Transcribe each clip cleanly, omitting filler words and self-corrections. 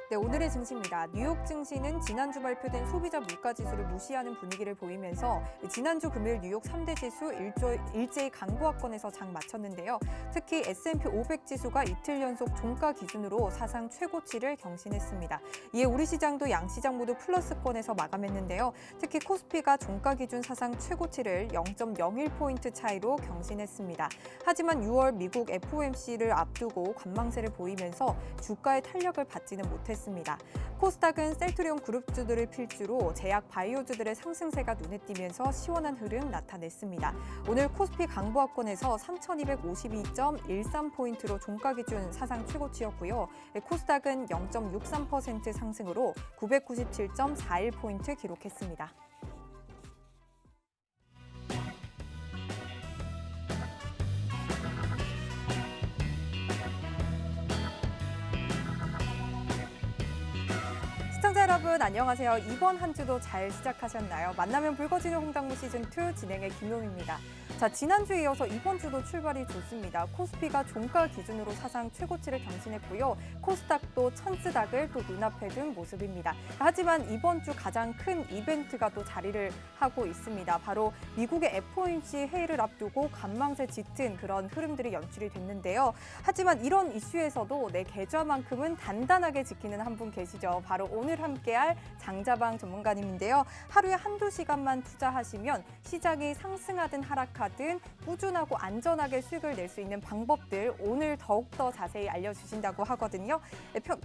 네, 오늘의 증시입니다. 뉴욕 증시는 지난주 발표된 소비자 물가지수를 무시하는 분위기를 보이면서 지난주 금요일 뉴욕 3대 지수 일제히 강보합권에서 장 마쳤는데요. 특히 S&P 500 지수가 이틀 연속 종가 기준으로 사상 최고치를 경신했습니다. 이에 우리 시장도 양시장 모두 플러스권에서 마감했는데요. 특히 코스피가 종가 기준 사상 최고치를 0.01포인트 차이로 경신했습니다. 하지만 6월 미국 FOMC를 앞두고 관망세를 보이면서 주가의 탄력을 받지는 못했습니다. 코스닥은 셀트리온 그룹주들을 필두로 제약 바이오주들의 상승세가 눈에 띄면서 시원한 흐름 나타냈습니다. 오늘 코스피 강보합권에서 3,252.13포인트로 종가 기준 사상 최고치였고요. 코스닥은 0.63% 상승으로 997.41포인트 기록했습니다. 시청자 여러분 안녕하세요. 이번 한 주도 잘 시작하셨나요? 만나면 붉어지는 홍당무 시즌2 진행의 김용입니다. 자, 지난주에 이어서 이번 주도 출발이 좋습니다. 코스피가 종가 기준으로 사상 최고치를 경신했고요. 코스닥도 천스닥을 또 눈앞에 둔 모습입니다. 하지만 이번 주 가장 큰 이벤트가 또 자리를 하고 있습니다. 바로 미국의 FOMC 회의를 앞두고 관망세 짙은 그런 흐름들이 연출이 됐는데요. 하지만 이런 이슈에서도 내 계좌만큼은 단단하게 지키는 한 분 계시죠. 바로 오늘 함께할 장자방 전문가님인데요. 하루에 한두 시간만 투자하시면 시장이 상승하든 하락하든 꾸준하고 안전하게 수익을 낼 수 있는 방법들 오늘 더욱더 자세히 알려주신다고 하거든요.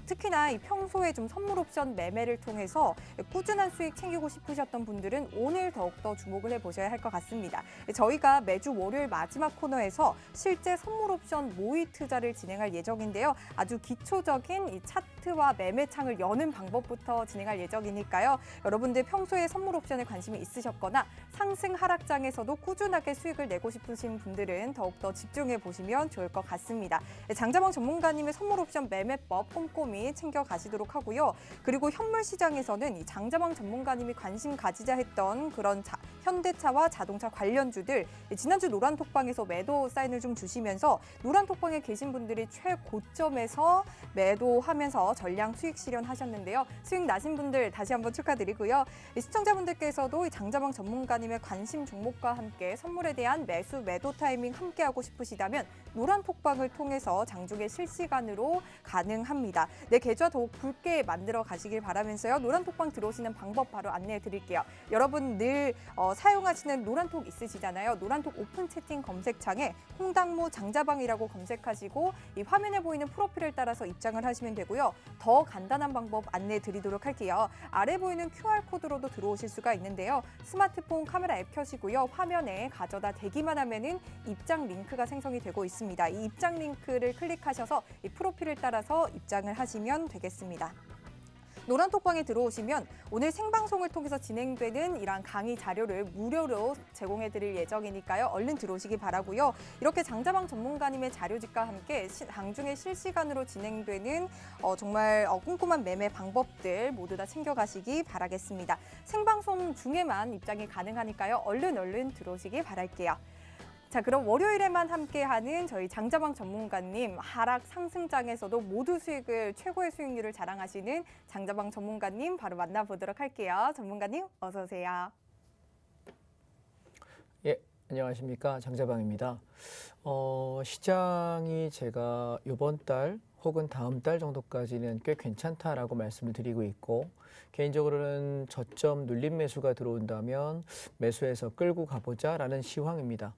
특히나 평소에 좀 선물 옵션 매매를 통해서 꾸준한 수익 챙기고 싶으셨던 분들은 오늘 더욱더 주목을 해보셔야 할 것 같습니다. 저희가 매주 월요일 마지막 코너에서 실제 선물 옵션 모의 투자를 진행할 예정인데요. 아주 기초적인 이 차트와 매매창을 여는 방법부터 진행할 예정이니까요. 여러분들 평소에 선물 옵션에 관심이 있으셨거나 상승 하락장에서도 꾸준하게 수익을 내고 싶으신 분들은 더욱더 집중해 보시면 좋을 것 같습니다. 장자방 전문가님의 선물 옵션 매매법 꼼꼼히 챙겨가시도록 하고요. 그리고 현물 시장에서는 이 장자방 전문가님이 관심 가지자 했던 그런 현대차와 자동차 관련주들 지난주 노란톡방에서 매도 사인을 좀 주시면서 노란톡방에 계신 분들이 최고점에서 매도하면서 전량 수익 실현하셨는데요. 수익 나신 분들 다시 한번 축하드리고요. 시청자분들께서도 이 장자방 전문가님의 관심 종목과 함께 선물에 대한 매수, 매도 타이밍 함께하고 싶으시다면 노란톡방을 통해서 장중에 실시간으로 가능합니다. 내 계좌 더욱 굵게 만들어 가시길 바라면서요. 노란톡방 들어오시는 방법 바로 안내해 드릴게요. 여러분 늘 사용하시는 노란톡 있으시잖아요. 노란톡 오픈 채팅 검색창에 홍당무 장자방이라고 검색하시고 이 화면에 보이는 프로필을 따라서 입장을 하시면 되고요. 더 간단한 방법 안내해 드리도록 할게요. 아래 보이는 QR코드로도 들어오실 수가 있는데요. 스마트폰 카메라 앱 켜시고요. 화면에 가져다 대기만 하면은 입장 링크가 생성이 되고 있습니다. 이 입장 링크를 클릭하셔서 이 프로필을 따라서 입장을 하시면 되겠습니다. 노란톡방에 들어오시면 오늘 생방송을 통해서 진행되는 이러한 강의 자료를 무료로 제공해드릴 예정이니까요. 얼른 들어오시기 바라고요. 이렇게 장자방 전문가님의 자료집과 함께 장중에 실시간으로 진행되는 정말 꼼꼼한 매매 방법들 모두 다 챙겨가시기 바라겠습니다. 생방송 중에만 입장이 가능하니까요. 얼른 들어오시기 바랄게요. 자, 그럼 월요일에만 함께하는 저희 장자방 전문가님 하락 상승장에서도 모두 수익을 최고의 수익률을 자랑하시는 장자방 전문가님 바로 만나보도록 할게요. 전문가님 어서 오세요. 예, 안녕하십니까. 장자방입니다. 시장이 제가 이번 달 혹은 다음 달 정도까지는 꽤 괜찮다라고 말씀을 드리고 있고 개인적으로는 저점 눌림 매수가 들어온다면 매수해서 끌고 가보자라는 시황입니다.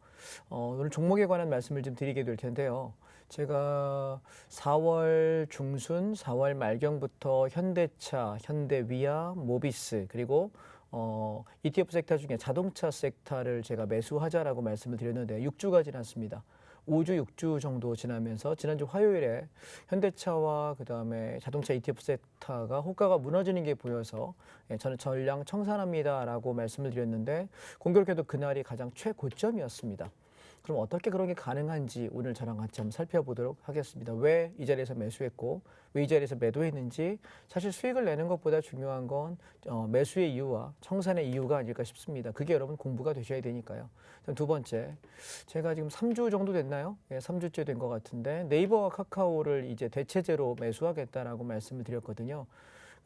오늘 종목에 관한 말씀을 좀 드리게 될 텐데요. 제가 4월 중순, 4월 말경부터 현대차, 현대위아, 모비스 그리고 ETF 섹터 중에 자동차 섹터를 제가 매수하자라고 말씀을 드렸는데 6주가 지났습니다. 5주, 6주 정도 지나면서 지난주 화요일에 현대차와 그다음에 자동차 ETF 섹터가 호가가 무너지는 게 보여서 저는 전량 청산합니다라고 말씀을 드렸는데 공교롭게도 그날이 가장 최고점이었습니다. 그럼 어떻게 그런 게 가능한지 오늘 저랑 같이 한번 살펴보도록 하겠습니다. 왜 이 자리에서 매수했고 왜 이 자리에서 매도했는지 사실 수익을 내는 것보다 중요한 건 매수의 이유와 청산의 이유가 아닐까 싶습니다. 그게 여러분 공부가 되셔야 되니까요. 두 번째, 제가 지금 3주 정도 됐나요? 예, 3주째 된 것 같은데 네이버와 카카오를 이제 대체제로 매수하겠다라고 말씀을 드렸거든요.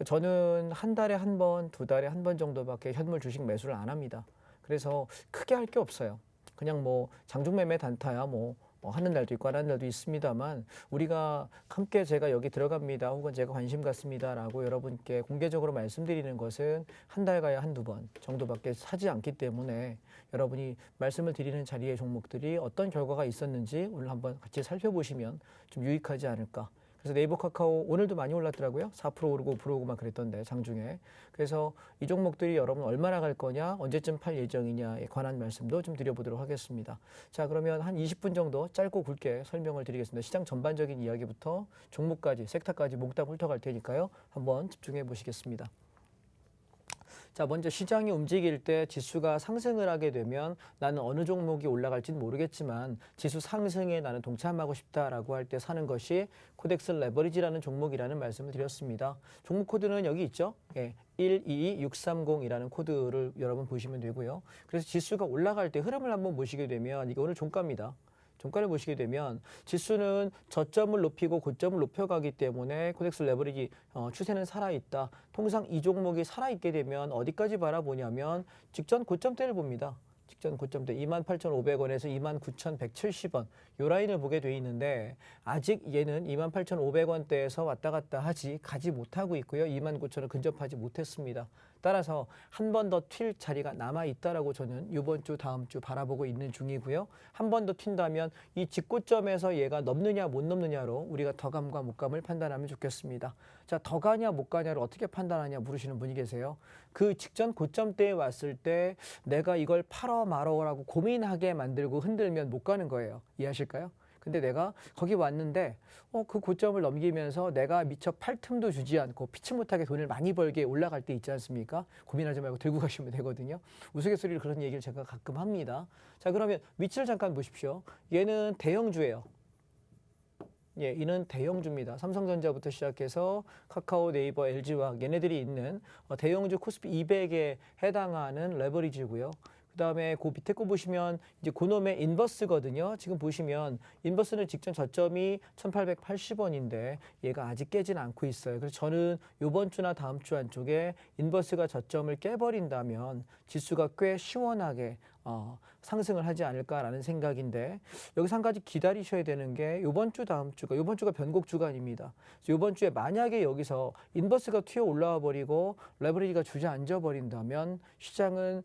저는 한 달에 한 번, 두 달에 한 번 정도밖에 현물 주식 매수를 안 합니다. 그래서 크게 할 게 없어요. 그냥 뭐 장중매매 단타야 뭐 하는 날도 있고 안 하는 날도 있습니다만 우리가 함께 제가 여기 들어갑니다 혹은 제가 관심 갖습니다라고 여러분께 공개적으로 말씀드리는 것은 한 달 가야 한두 번 정도밖에 사지 않기 때문에 여러분이 말씀을 드리는 자리의 종목들이 어떤 결과가 있었는지 오늘 한번 같이 살펴보시면 좀 유익하지 않을까. 그래서 네이버 카카오 오늘도 많이 올랐더라고요. 4% 오르고 5% 오르고만 그랬던데 장중에. 그래서 이 종목들이 여러분 얼마나 갈 거냐, 언제쯤 팔 예정이냐에 관한 말씀도 좀 드려보도록 하겠습니다. 자, 그러면 한 20분 정도 짧고 굵게 설명을 드리겠습니다. 시장 전반적인 이야기부터 종목까지, 섹터까지 몽땅 훑어갈 테니까요. 한번 집중해 보시겠습니다. 자, 먼저 시장이 움직일 때 지수가 상승을 하게 되면 나는 어느 종목이 올라갈지는 모르겠지만 지수 상승에 나는 동참하고 싶다라고 할 때 사는 것이 코덱스 레버리지라는 종목이라는 말씀을 드렸습니다. 종목 코드는 여기 있죠. 예, 122630이라는 코드를 여러분 보시면 되고요. 그래서 지수가 올라갈 때 흐름을 한번 보시게 되면 이게 오늘 종가입니다. 종가를 보시게 되면 지수는 저점을 높이고 고점을 높여가기 때문에 코덱스 레버리지 추세는 살아있다. 통상 이 종목이 살아있게 되면 어디까지 바라보냐면 직전 고점대를 봅니다. 직전 고점대 28,500원에서 29,170원 요 라인을 보게 돼 있는데 아직 얘는 28,500원대에서 왔다 갔다 가지 못하고 있고요. 29,000원 근접하지 못했습니다. 따라서 한 번 더 튈 자리가 남아 있다라고 저는 이번 주 다음 주 바라보고 있는 중이고요. 한 번 더 튄다면 이 직고점에서 얘가 넘느냐 못 넘느냐로 우리가 더감과 못감을 판단하면 좋겠습니다. 자, 더 가냐 못 가냐를 어떻게 판단하냐 물으시는 분이 계세요. 그 직전 고점대에 왔을 때 내가 이걸 팔어 말어라고 고민하게 만들고 흔들면 못 가는 거예요. 이해하실까요? 근데 내가 거기 왔는데 그 고점을 넘기면서 내가 미처 팔 틈도 주지 않고 피치 못하게 돈을 많이 벌게 올라갈 때 있지 않습니까? 고민하지 말고 들고 가시면 되거든요. 우스갯소리로 그런 얘기를 제가 가끔 합니다. 자, 그러면 위치를 잠깐 보십시오. 얘는 대형주예요. 예, 이는 대형주입니다. 삼성전자부터 시작해서 카카오, 네이버, LG화학 얘네들이 있는 대형주 코스피 200에 해당하는 레버리지고요. 그다음에 그 밑에 거 보시면 이제 그놈의 인버스거든요. 지금 보시면 인버스는 직전 저점이 1,880원인데 얘가 아직 깨진 않고 있어요. 그래서 저는 이번 주나 다음 주 안쪽에 인버스가 저점을 깨버린다면 지수가 꽤 시원하게 상승을 하지 않을까라는 생각인데 여기서 한 가지 기다리셔야 되는 게 이번 주 다음 주가 이번 주가 변곡 주간입니다. 이번 주에 만약에 여기서 인버스가 튀어 올라와 버리고 레버리지가 주저앉아 버린다면 시장은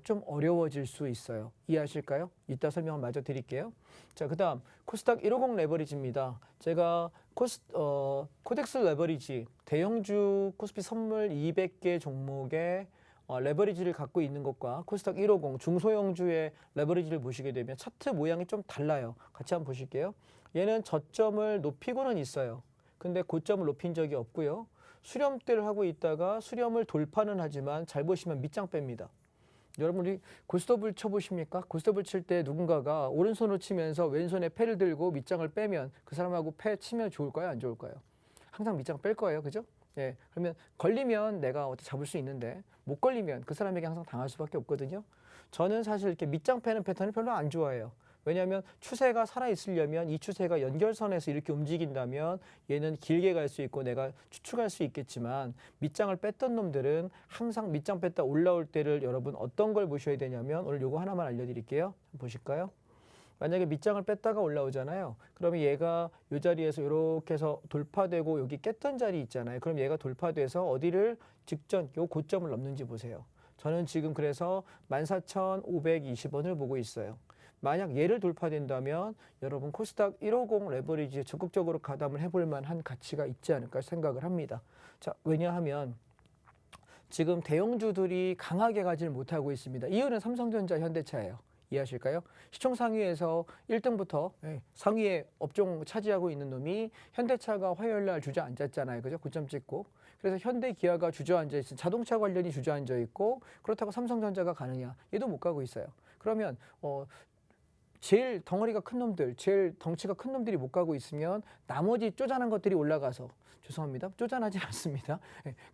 좀 어려워질 수 있어요. 이해하실까요? 이따 설명을 마저 드릴게요. 자, 그다음 코스닥 150 레버리지입니다. 제가 코덱스 레버리지 대형주 코스피 선물 200개 종목에 레버리지를 갖고 있는 것과 코스닥 150 중소형주의 레버리지를 보시게 되면 차트 모양이 좀 달라요. 같이 한번 보실게요. 얘는 저점을 높이고는 있어요. 근데 고점을 높인 적이 없고요. 수렴대를 하고 있다가 수렴을 돌파는 하지만 잘 보시면 밑장 뺍니다. 여러분이 고스톱을 쳐보십니까? 고스톱을 칠 때 누군가가 오른손으로 치면서 왼손에 패를 들고 밑장을 빼면 그 사람하고 패 치면 좋을까요? 안 좋을까요? 항상 밑장 뺄 거예요. 그죠? 예, 그러면 걸리면 내가 어떻게 잡을 수 있는데 못 걸리면 그 사람에게 항상 당할 수밖에 없거든요. 저는 사실 이렇게 밑장 패는 패턴을 별로 안 좋아해요. 왜냐하면 추세가 살아있으려면 이 추세가 연결선에서 이렇게 움직인다면 얘는 길게 갈 수 있고 내가 추측할 수 있겠지만 밑장을 뺐던 놈들은 항상 밑장 뺐다 올라올 때를 여러분 어떤 걸 보셔야 되냐면 오늘 요거 하나만 알려드릴게요. 보실까요? 만약에 밑장을 뺐다가 올라오잖아요. 그러면 얘가 이 자리에서 이렇게 해서 돌파되고 여기 깼던 자리 있잖아요. 그럼 얘가 돌파돼서 어디를 직전 요 고점을 넘는지 보세요. 저는 지금 그래서 14,520원을 보고 있어요. 만약 얘를 돌파된다면 여러분 코스닥 150 레버리지에 적극적으로 가담을 해볼 만한 가치가 있지 않을까 생각을 합니다. 자, 왜냐하면 지금 대형주들이 강하게 가지를 못하고 있습니다. 이유는 삼성전자, 현대차예요. 이해하실까요? 시총 상위에서 1등부터 상위의 업종 차지하고 있는 놈이 현대차가 화요일 날 주저앉았잖아요. 그죠? 고점 찍고. 그래서 현대 기아가 주저앉아 있어. 자동차 관련이 주저앉아 있고 그렇다고 삼성전자가 가느냐? 얘도 못 가고 있어요. 그러면 제일 덩어리가 큰 놈들, 제일 덩치가 큰 놈들이 못 가고 있으면 나머지 쪼잔한 것들이 올라가서 죄송합니다. 쪼잔하지 않습니다.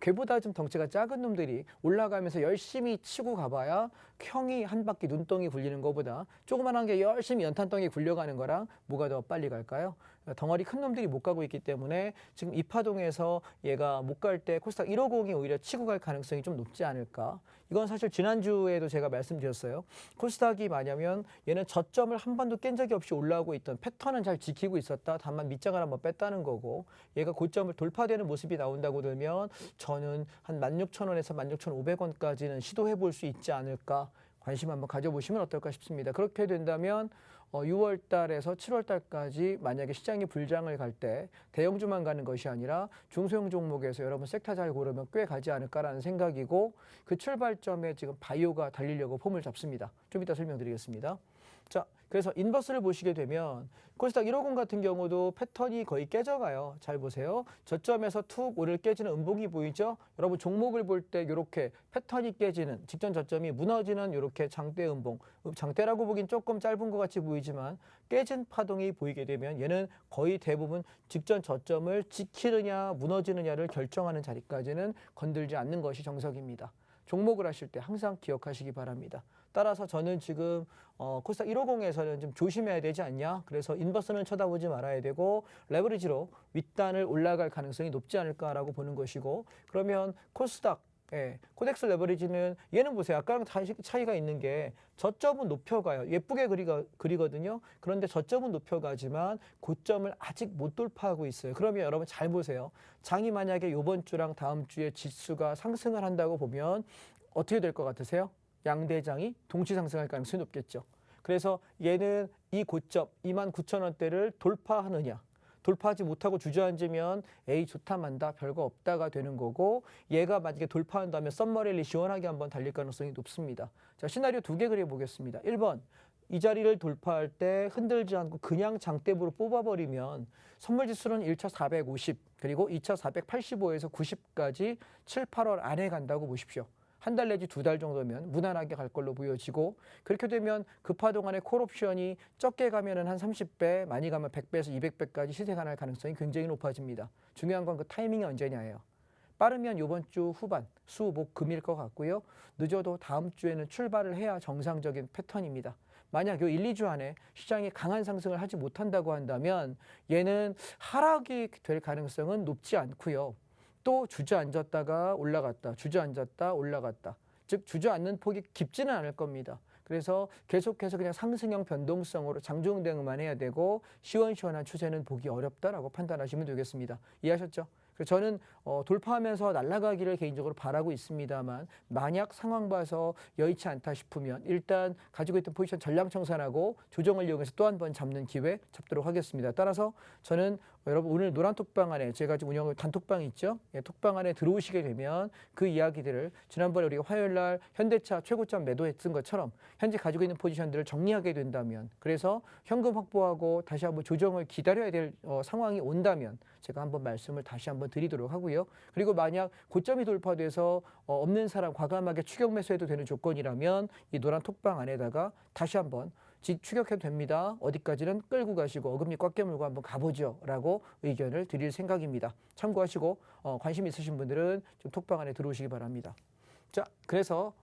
걔보다 좀 덩치가 작은 놈들이 올라가면서 열심히 치고 가봐야 형이 한 바퀴 눈덩이 굴리는 것보다 조그만한 게 열심히 연탄덩이 굴려가는 거랑 뭐가 더 빨리 갈까요? 덩어리 큰 놈들이 못 가고 있기 때문에 지금 이파동에서 얘가 못 갈 때 코스닥 150이 오히려 치고 갈 가능성이 좀 높지 않을까. 이건 사실 지난주에도 제가 말씀드렸어요. 코스닥이 뭐냐면 얘는 저점을 한 번도 깬 적이 없이 올라오고 있던 패턴은 잘 지키고 있었다. 다만 밑장을 한번 뺐다는 거고 얘가 고점을 돌파되는 모습이 나온다고 들면 저는 한 16,000원에서 16,500원까지는 시도해 볼 수 있지 않을까. 관심 한번 가져보시면 어떨까 싶습니다. 그렇게 된다면 6월 달에서 7월 달까지 만약에 시장이 불장을 갈 때 대형주만 가는 것이 아니라 중소형 종목에서 여러분 섹터 잘 고르면 꽤 가지 않을까라는 생각이고 그 출발점에 지금 바이오가 달리려고 폼을 잡습니다. 좀 이따 설명드리겠습니다. 자, 그래서 인버스를 보시게 되면 코스닥 150 같은 경우도 패턴이 거의 깨져가요. 잘 보세요. 저점에서 툭 오늘 깨지는 음봉이 보이죠? 여러분 종목을 볼 때 이렇게 패턴이 깨지는 직전 저점이 무너지는 이렇게 장대 음봉. 장대라고 보긴 조금 짧은 것 같이 보이지만 깨진 파동이 보이게 되면 얘는 거의 대부분 직전 저점을 지키느냐 무너지느냐를 결정하는 자리까지는 건들지 않는 것이 정석입니다. 종목을 하실 때 항상 기억하시기 바랍니다. 따라서 저는 지금 코스닥 150에서는 좀 조심해야 되지 않냐. 그래서 인버스는 쳐다보지 말아야 되고 레버리지로 윗단을 올라갈 가능성이 높지 않을까라고 보는 것이고 그러면 코스닥 코덱스 레버리지는 얘는 보세요. 아까랑 차이가 있는 게 저점은 높여가요. 예쁘게 그리거든요. 그런데 저점은 높여가지만 고점을 아직 못 돌파하고 있어요. 그러면 여러분 잘 보세요. 장이 만약에 이번 주랑 다음 주에 지수가 상승을 한다고 보면 어떻게 될 것 같으세요? 양대장이 동시 상승할 가능성이 높겠죠. 그래서 얘는 이 고점 29,000원대를 돌파하느냐. 돌파하지 못하고 주저앉으면 에이 좋다 만다 별거 없다가 되는 거고 얘가 만약에 돌파한다면 썸머랠리 시원하게 한번 달릴 가능성이 높습니다. 자, 시나리오 2개 그려보겠습니다. 1번 이 자리를 돌파할 때 흔들지 않고 그냥 장대부로 뽑아버리면 선물지수는 1차 450 그리고 2차 485에서 90까지 7, 8월 안에 간다고 보십시오. 한 달 내지 2달 정도면 무난하게 갈 걸로 보여지고 그렇게 되면 급파 동안에 콜옵션이 적게 가면은 한 30배, 많이 가면 100배에서 200배까지 시세가 날 가능성이 굉장히 높아집니다. 중요한 건 그 타이밍이 언제냐예요. 빠르면 이번 주 후반, 수, 목, 금일 것 같고요. 늦어도 다음 주에는 출발을 해야 정상적인 패턴입니다. 만약 요 1, 2주 안에 시장이 강한 상승을 하지 못한다고 한다면 얘는 하락이 될 가능성은 높지 않고요. 또 주저앉았다가 올라갔다, 주저앉았다, 올라갔다. 즉 주저앉는 폭이 깊지는 않을 겁니다. 그래서 계속해서 그냥 상승형 변동성으로 장중 대응만 해야 되고 시원시원한 추세는 보기 어렵다라고 판단하시면 되겠습니다. 이해하셨죠? 그래서 저는 돌파하면서 날아가기를 개인적으로 바라고 있습니다만 만약 상황 봐서 여의치 않다 싶으면 일단 가지고 있던 포지션 전량 청산하고 조정을 이용해서 또 한 번 잡는 기회 잡도록 하겠습니다. 따라서 저는 여러분 오늘 노란 톡방 안에 제가 지금 운영을 단톡방 있죠? 예, 톡방 안에 들어오시게 되면 그 이야기들을 지난번에 우리가 화요일 날 현대차 최고점 매도했던 것처럼 현재 가지고 있는 포지션들을 정리하게 된다면 그래서 현금 확보하고 다시 한번 조정을 기다려야 될 상황이 온다면 제가 한번 말씀을 다시 한번 드리도록 하고요. 그리고 만약 고점이 돌파돼서 없는 사람 과감하게 추격 매수해도 되는 조건이라면 이 노란 톡방 안에다가 다시 한번 추격해도 됩니다. 어디까지는 끌고 가시고 어금니 꽉 깨물고 한번 가보죠. 라고 의견을 드릴 생각입니다. 참고하시고 관심 있으신 분들은 좀 톡방 안에 들어오시기 바랍니다. 자, 그래서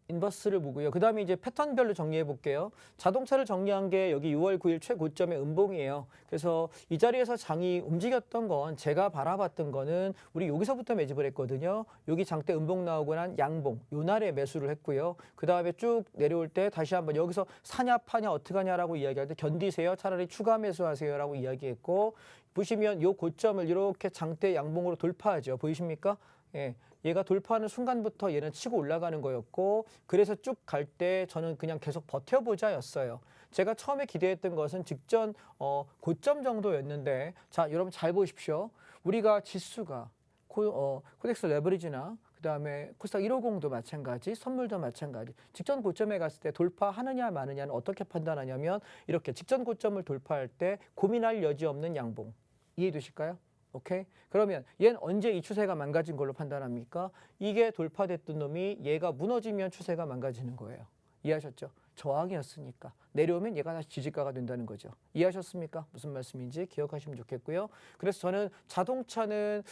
인버스를 보고요. 그 다음에 이제 패턴별로 정리해 볼게요. 자동차를 정리한 게 여기 6월 9일 최고점의 음봉이에요. 그래서 이 자리에서 장이 움직였던 건 제가 바라봤던 거는 우리 여기서부터 매집을 했거든요. 여기 장대 음봉 나오고 난 양봉, 요 날에 매수를 했고요. 그 다음에 쭉 내려올 때 다시 한번 여기서 사냐 파냐 어떻게 하냐라고 이야기할 때 견디세요. 차라리 추가 매수하세요라고 이야기했고 보시면 요 고점을 이렇게 장대 양봉으로 돌파하죠. 보이십니까? 예, 얘가 돌파하는 순간부터 얘는 치고 올라가는 거였고 그래서 쭉 갈 때 저는 그냥 계속 버텨보자였어요. 제가 처음에 기대했던 것은 직전 고점 정도였는데 자 여러분 잘 보십시오. 우리가 지수가 코덱스 레버리지나 그다음에 코스닥 150도 마찬가지, 선물도 마찬가지. 직전 고점에 갔을 때 돌파하느냐 마느냐는 어떻게 판단하냐면 이렇게 직전 고점을 돌파할 때 고민할 여지 없는 양봉. 이해되실까요? 오케이? 그러면 얘는 언제 이 추세가 망가진 걸로 판단합니까? 이게 돌파됐던 놈이 얘가 무너지면 추세가 망가지는 거예요. 이해하셨죠? 저항이었으니까. 내려오면 얘가 다시 지지가가 된다는 거죠. 이해하셨습니까? 무슨 말씀인지 기억하시면 좋겠고요. 그래서 저는 자동차는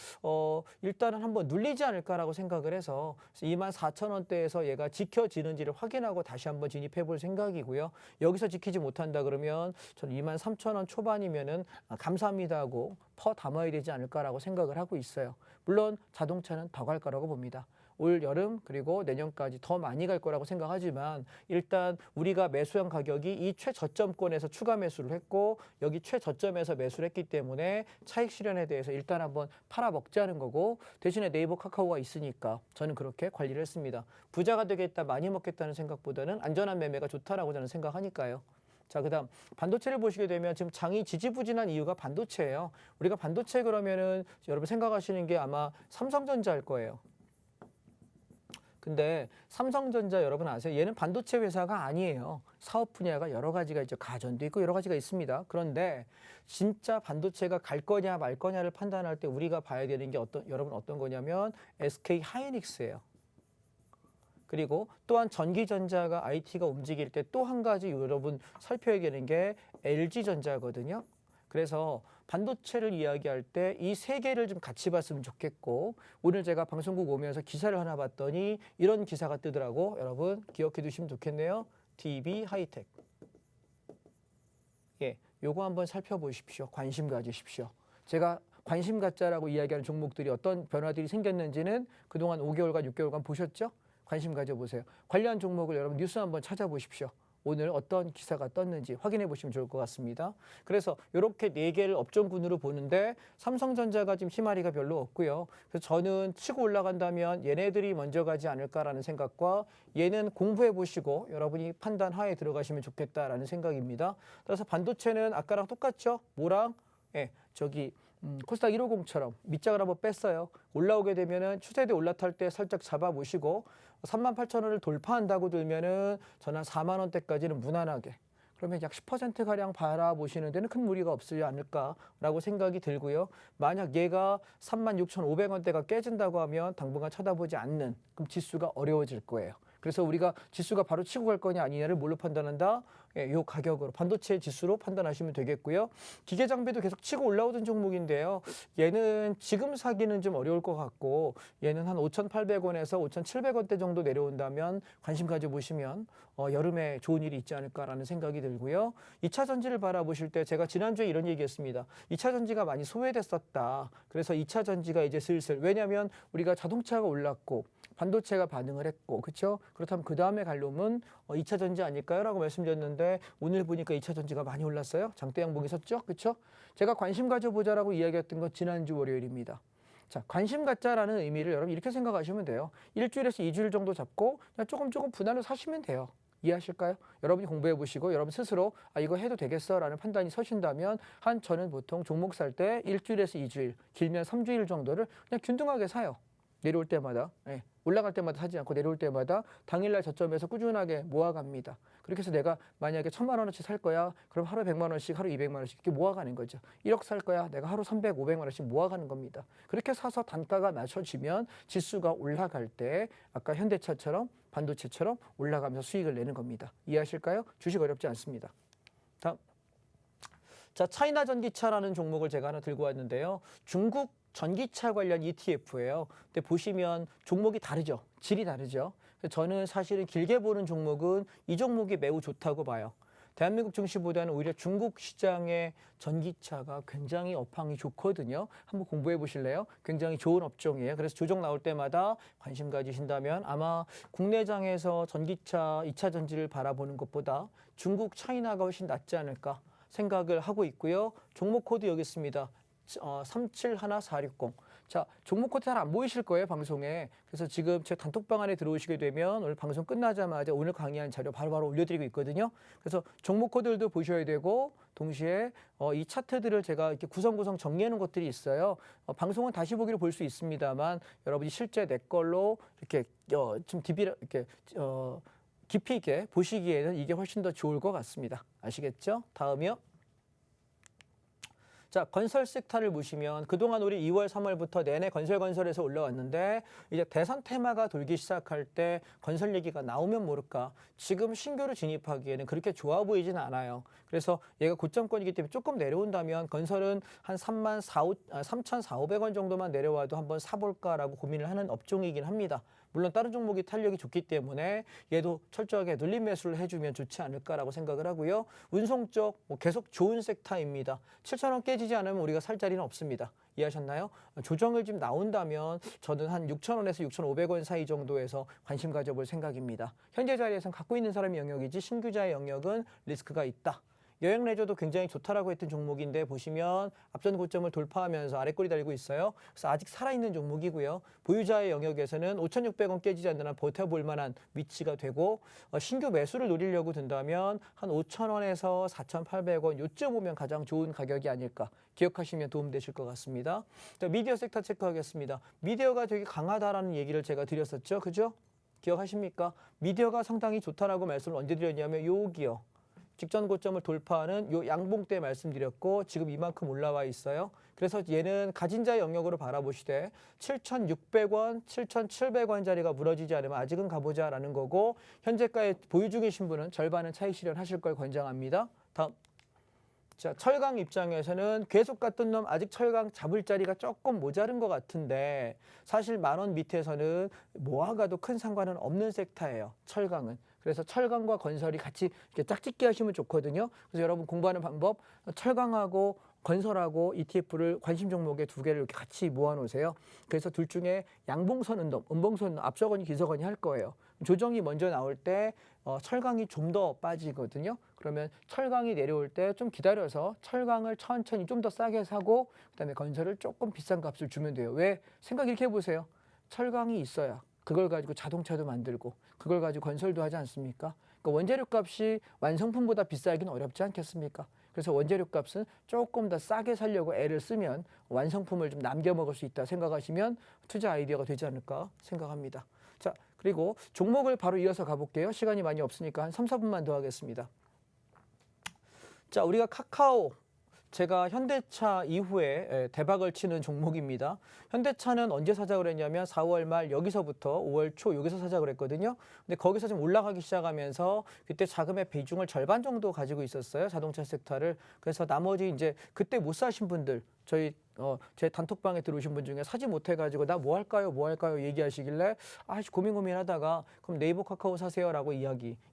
일단은 한번 눌리지 않을까라고 생각을 해서 24,000원대에서 얘가 지켜지는지를 확인하고 다시 한번 진입해 볼 생각이고요. 여기서 지키지 못한다 그러면 저는 23,000원 초반이면은 감사합니다 하고 퍼 담아야 되지 않을까라고 생각을 하고 있어요. 물론 자동차는 더 갈 거라고 봅니다. 올 여름 그리고 내년까지 더 많이 갈 거라고 생각하지만 일단 우리가 매수한 가격이 이 최저점권에서 추가 매수를 했고 여기 최저점에서 매수를 했기 때문에 차익 실현에 대해서 일단 한번 팔아먹자는 거고 대신에 네이버 카카오가 있으니까 저는 그렇게 관리를 했습니다. 부자가 되겠다 많이 먹겠다는 생각보다는 안전한 매매가 좋다라고 저는 생각하니까요. 자, 그다음 반도체를 보시게 되면 지금 장이 지지부진한 이유가 반도체예요. 우리가 반도체 그러면은 여러분 생각하시는 게 아마 삼성전자일 거예요. 근데 삼성전자 여러분 아세요? 얘는 반도체 회사가 아니에요. 사업 분야가 여러 가지가 있죠. 가전도 있고 여러 가지가 있습니다. 그런데 진짜 반도체가 갈 거냐 말 거냐를 판단할 때 우리가 봐야 되는 게 여러분 어떤 거냐면 SK 하이닉스예요. 그리고 또한 전기전자가 IT가 움직일 때 또 한 가지 여러분 살펴야 되는 게 LG전자거든요. 그래서 반도체를 이야기할 때 이 세 개를 좀 같이 봤으면 좋겠고 오늘 제가 방송국 오면서 기사를 하나 봤더니 이런 기사가 뜨더라고. 여러분 기억해 두시면 좋겠네요. DB 하이텍. 예, 요거 한번 살펴보십시오. 관심 가지십시오. 제가 관심 갖자라고 이야기하는 종목들이 어떤 변화들이 생겼는지는 그동안 5개월간 6개월간 보셨죠? 관심 가져보세요. 관련 종목을 여러분 뉴스 한번 찾아보십시오. 오늘 어떤 기사가 떴는지 확인해 보시면 좋을 것 같습니다. 그래서 이렇게 네 개를 업종군으로 보는데 삼성전자가 지금 희마리가 별로 없고요. 그래서 저는 치고 올라간다면 얘네들이 먼저 가지 않을까라는 생각과 얘는 공부해 보시고 여러분이 판단하에 들어가시면 좋겠다라는 생각입니다. 따라서 반도체는 아까랑 똑같죠? 뭐랑? 예, 저기 코스닥 150처럼 밑장을 한번 뺐어요. 올라오게 되면은 추세대 올라탈 때 살짝 잡아보시고 38,000원을 돌파한다고 들면은 저는 4만 원대까지는 무난하게 그러면 약 10%가량 바라보시는 데는 큰 무리가 없지 않을까라고 생각이 들고요. 만약 얘가 36,500원대가 깨진다고 하면 당분간 쳐다보지 않는 그럼 지수가 어려워질 거예요. 그래서 우리가 지수가 바로 치고 갈 거냐 아니냐를 뭘로 판단한다? 예, 요 가격으로 반도체 지수로 판단하시면 되겠고요. 기계 장비도 계속 치고 올라오던 종목인데요. 얘는 지금 사기는 좀 어려울 것 같고 얘는 한 5,800원에서 5,700원대 정도 내려온다면 관심 가져보시면 여름에 좋은 일이 있지 않을까라는 생각이 들고요. 2차 전지를 바라보실 때 제가 지난주에 이런 얘기했습니다. 2차 전지가 많이 소외됐었다. 그래서 2차 전지가 이제 슬슬 왜냐하면 우리가 자동차가 올랐고 반도체가 반응을 했고 그렇죠? 그렇다면 그 다음에 갈 놈은 2차 전지 아닐까요? 라고 말씀드렸는데 오늘 보니까 2차 전지가 많이 올랐어요. 장대 양봉이 섰죠? 그렇죠? 제가 관심 가져보자라고 이야기했던 건 지난주 월요일입니다. 자, 관심 갖자라는 의미를 여러분 이렇게 생각하시면 돼요. 일주일에서 2주일 정도 잡고 그냥 조금 분할로 사시면 돼요. 이해하실까요? 여러분이 공부해 보시고 여러분 스스로 이거 해도 되겠어라는 판단이 서신다면 저는 보통 종목 살 때 일주일에서 2주일 길면 3주일 정도를 그냥 균등하게 사요. 내려올 때마다 예, 올라갈 때마다 사지 않고 내려올 때마다 당일날 저점에서 꾸준하게 모아갑니다. 그렇게 해서 내가 만약에 1,000만 원어치 살 거야. 그럼 하루 100만 원씩 하루 200만 원씩 이렇게 모아가는 거죠. 1억 살 거야. 내가 하루 300, 500만 원씩 모아가는 겁니다. 그렇게 사서 단가가 낮춰지면 지수가 올라갈 때 아까 현대차처럼 반도체처럼 올라가면서 수익을 내는 겁니다. 이해하실까요? 주식 어렵지 않습니다. 다음. 자, 차이나 전기차라는 종목을 제가 하나 들고 왔는데요. 중국 전기차 관련 ETF예요. 근데 보시면 종목이 다르죠. 질이 다르죠. 저는 사실은 길게 보는 종목은 이 종목이 매우 좋다고 봐요. 대한민국 증시보다는 오히려 중국 시장의 전기차가 굉장히 업황이 좋거든요. 한번 공부해 보실래요? 굉장히 좋은 업종이에요. 그래서 조정 나올 때마다 관심 가지신다면 아마 국내장에서 전기차, 2차 전지를 바라보는 것보다 중국 차이나가 훨씬 낫지 않을까 생각을 하고 있고요. 종목 코드 여기 있습니다. 371460. 자, 종목 코드 잘 안 보이실 거예요, 방송에. 그래서 지금 제 단톡방 안에 들어오시게 되면 오늘 방송 끝나자마자 오늘 강의한 자료 바로바로 올려드리고 있거든요. 그래서 종목 코드들도 보셔야 되고 동시에 이 차트들을 제가 이렇게 구성구성 정리해 놓은 것들이 있어요. 방송은 다시 보기로 볼 수 있습니다만 여러분이 실제 내 걸로 이렇게 좀 이렇게 깊이 있게 보시기에는 이게 훨씬 더 좋을 것 같습니다. 아시겠죠? 다음이요. 자, 건설 섹터를 보시면 그동안 우리 2월, 3월부터 내내 건설에서 올라왔는데 이제 대선 테마가 돌기 시작할 때 건설 얘기가 나오면 모를까. 지금 신규로 진입하기에는 그렇게 좋아 보이진 않아요. 그래서 얘가 고점권이기 때문에 조금 내려온다면 건설은 한 3,400원 정도만 내려와도 한번 사볼까라고 고민을 하는 업종이긴 합니다. 물론 다른 종목이 탄력이 좋기 때문에 얘도 철저하게 눌림 매수를 해주면 좋지 않을까라고 생각을 하고요. 운송 쪽 계속 좋은 섹터입니다. 7,000원 깨지지 않으면 우리가 살 자리는 없습니다. 이해하셨나요? 조정을 좀 나온다면 저는 한 6,000원에서 6,500원 사이 정도에서 관심 가져볼 생각입니다. 현재 자리에서는 갖고 있는 사람의 영역이지 신규자의 영역은 리스크가 있다. 여행 레저도 굉장히 좋다라고 했던 종목인데 보시면 앞전 고점을 돌파하면서 아래꼬리 달리고 있어요. 그래서 아직 살아있는 종목이고요. 보유자의 영역에서는 5,600원 깨지지 않는 한 버텨볼 만한 위치가 되고 신규 매수를 노리려고 든다면 한 5,000원에서 4,800원 요쯤 오면 가장 좋은 가격이 아닐까 기억하시면 도움되실 것 같습니다. 자, 미디어 섹터 체크하겠습니다. 미디어가 되게 강하다라는 얘기를 제가 드렸었죠. 그죠? 기억하십니까? 미디어가 상당히 좋다라고 말씀을 언제 드렸냐면 여기요. 직전 고점을 돌파하는 요 양봉 때 말씀드렸고 지금 이만큼 올라와 있어요. 그래서 얘는 가진 자의 영역으로 바라보시되 7,600원, 7,700원 자리가 무너지지 않으면 아직은 가보자라는 거고 현재가에 보유 중이신 분은 절반은 차익 실현하실 걸 권장합니다. 다음. 자, 철강 입장에서는 계속 갔던 놈 아직 철강 잡을 자리가 조금 모자른 것 같은데 사실 10,000원 밑에서는 뭐와 가도 큰 상관은 없는 섹터예요. 철강은. 그래서 철강과 건설이 같이 이렇게 짝짓기 하시면 좋거든요. 그래서 여러분 공부하는 방법 철강하고 건설하고 ETF를 관심 종목에 두 개를 이렇게 같이 모아놓으세요. 그래서 둘 중에 양봉선 운동, 음봉선 운동, 앞서거니 뒤서거니 할 거예요. 조정이 먼저 나올 때 철강이 좀 더 빠지거든요. 그러면 철강이 내려올 때 좀 기다려서 철강을 천천히 좀 더 싸게 사고 그다음에 건설을 조금 비싼 값을 주면 돼요. 왜? 생각 이렇게 해보세요. 철강이 있어야 그걸 가지고 자동차도 만들고 그걸 가지고 건설도 하지 않습니까? 그러니까 원재료 값이 완성품보다 비싸기는 어렵지 않겠습니까? 그래서 원재료 값은 조금 더 싸게 살려고 애를 쓰면 완성품을 좀 남겨 먹을 수 있다 생각하시면 투자 아이디어가 되지 않을까 생각합니다. 자, 그리고 종목을 바로 이어서 가볼게요. 시간이 많이 없으니까 한 3, 4분만 더 하겠습니다. 자, 우리가 카카오 제가 현대차 이후에 대박을 치는 종목입니다. 현대차는 언제 사자고 그랬냐면 4월 말 여기서부터 5월 초 여기서 사자고 그랬거든요. 근데 거기서 좀 올라가기 시작하면서 그때 자금의 비중을 절반 정도 가지고 있었어요. 자동차 섹터를. 그래서 나머지 이제 그때 못 사신 분들 저희 제 단톡방에 들어오신 분 중에 사지 못해가지고 나 뭐 할까요 얘기하시길래 고민하다가 그럼 네이버 카카오 사세요라고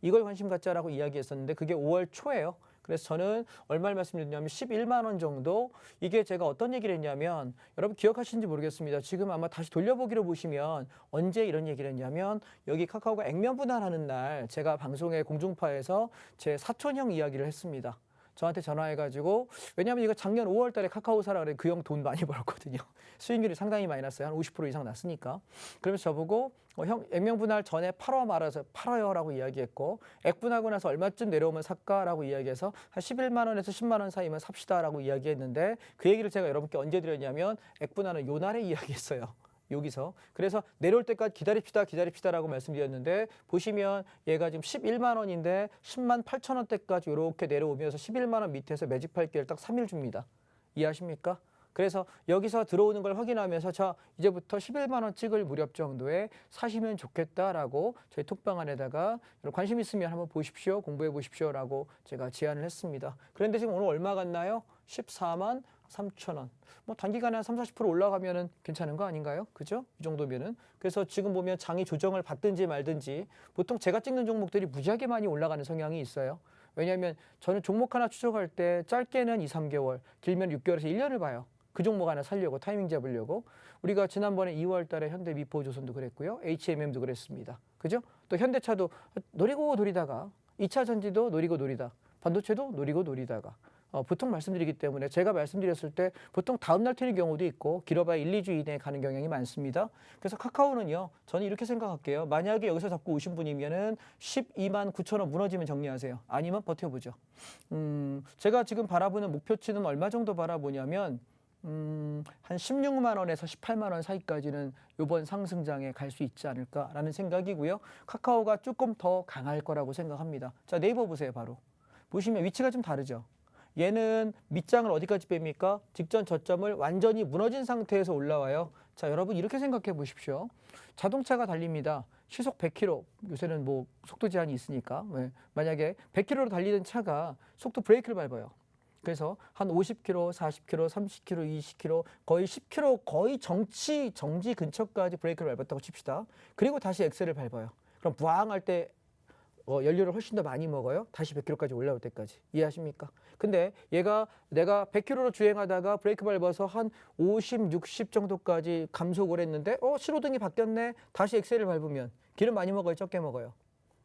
이걸 관심 갖자라고 이야기했었는데 그게 5월 초예요. 그래서 저는 얼마를 말씀드렸냐면 11만 원 정도. 이게 제가 어떤 얘기를 했냐면 여러분 기억하시는지 모르겠습니다. 지금 아마 다시 돌려보기로 보시면 언제 이런 얘기를 했냐면 여기 카카오가 액면 분할하는 날 제가 방송의 공중파에서 제 사촌형 이야기를 했습니다. 저한테 전화해가지고 왜냐하면 이거 작년 5월 달에 카카오 사라 그래 그 형 돈 많이 벌었거든요. 수익률이 상당히 많이 났어요. 한 50% 이상 났으니까. 그러면서 저보고 형 액면 분할 전에 팔어 말아서 팔아요라고 이야기했고 액 분하고 나서 얼마쯤 내려오면 살까라고 이야기해서 한 11만 원에서 10만 원 사이면 삽시다라고 이야기했는데 그 얘기를 제가 여러분께 언제 드렸냐면 액 분할은 요 날에 이야기했어요. 여기서. 그래서 내려올 때까지 기다립시다라고 말씀드렸는데 보시면 얘가 지금 11만 원인데 10만 8천 원대까지 이렇게 내려오면서 11만 원 밑에서 매집할 기회를 딱 3일 줍니다. 이해하십니까? 그래서 여기서 들어오는 걸 확인하면서 자 이제부터 11만 원 찍을 무렵 정도에 사시면 좋겠다라고 저희 톡방 안에다가 관심 있으면 한번 보십시오. 공부해 보십시오라고 제가 제안을 했습니다. 그런데 지금 오늘 얼마 갔나요? 14만 3천 원. 뭐 단기간에 한 30-40% 올라가면은 괜찮은 거 아닌가요? 그죠? 이 정도면은. 그래서 지금 보면 장이 조정을 받든지 말든지 보통 제가 찍는 종목들이 무지하게 많이 올라가는 성향이 있어요. 왜냐하면 저는 종목 하나 추적할 때 짧게는 2, 3개월, 길면 6개월에서 1년을 봐요. 그 종목 하나 살려고 타이밍 잡으려고. 우리가 지난번에 2월 달에 현대미포조선도 그랬고요. HMM도 그랬습니다. 그죠? 또 현대차도 노리고 노리다가 2차 전지도 노리고 노리다. 반도체도 노리고 노리다가. 보통 말씀드리기 때문에 제가 말씀드렸을 때 보통 다음 날 튀는 경우도 있고 길어봐야 1, 2주 이내에 가는 경향이 많습니다. 그래서 카카오는요. 저는 이렇게 생각할게요. 만약에 여기서 잡고 오신 분이면은 12만 9천 원 무너지면 정리하세요. 아니면 버텨보죠. 제가 지금 바라보는 목표치는 얼마 정도 바라보냐면 한 16만 원에서 18만 원 사이까지는 이번 상승장에 갈 수 있지 않을까라는 생각이고요. 카카오가 조금 더 강할 거라고 생각합니다. 자 네이버 보세요. 바로. 보시면 위치가 좀 다르죠. 얘는 밑장을 어디까지 뺍니까? 직전 저점을 완전히 무너진 상태에서 올라와요. 자, 여러분 이렇게 생각해 보십시오. 자동차가 달립니다. 시속 100km, 요새는 뭐 속도 제한이 있으니까 만약에 100km로 달리는 차가 속도 브레이크를 밟아요. 그래서 한 50km, 40km, 30km, 20km, 거의 10km 거의 정지 근처까지 브레이크를 밟았다고 칩시다. 그리고 다시 엑셀을 밟아요. 그럼 부항할 때 연료를 훨씬 더 많이 먹어요. 다시 100km까지 올라올 때까지. 이해하십니까? 근데 얘가 내가 100km로 주행하다가 브레이크 밟아서 한 50, 60 정도까지 감속을 했는데 신호등이 바뀌었네. 다시 엑셀을 밟으면 기름 많이 먹어요? 적게 먹어요?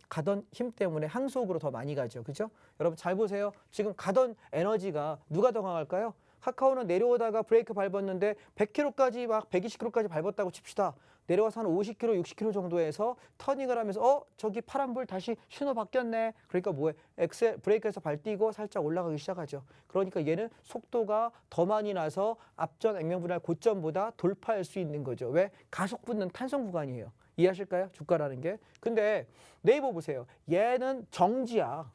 가던 힘 때문에 항속으로 더 많이 가죠. 그죠? 여러분 잘 보세요. 지금 가던 에너지가 누가 더 강할까요? 카카오는 내려오다가 브레이크 밟았는데 100km까지 막 120km까지 밟았다고 칩시다. 내려와서 한 50km, 60km 정도에서 터닝을 하면서 저기 파란불 다시 신호 바뀌었네. 그러니까 뭐해? 엑셀 브레이크에서 발 띄고 살짝 올라가기 시작하죠. 그러니까 얘는 속도가 더 많이 나서 앞전 액면분할 고점보다 돌파할 수 있는 거죠. 왜? 가속 붙는 탄성 구간이에요. 이해하실까요? 주가라는 게. 근데 네이버 보세요. 얘는 정지야.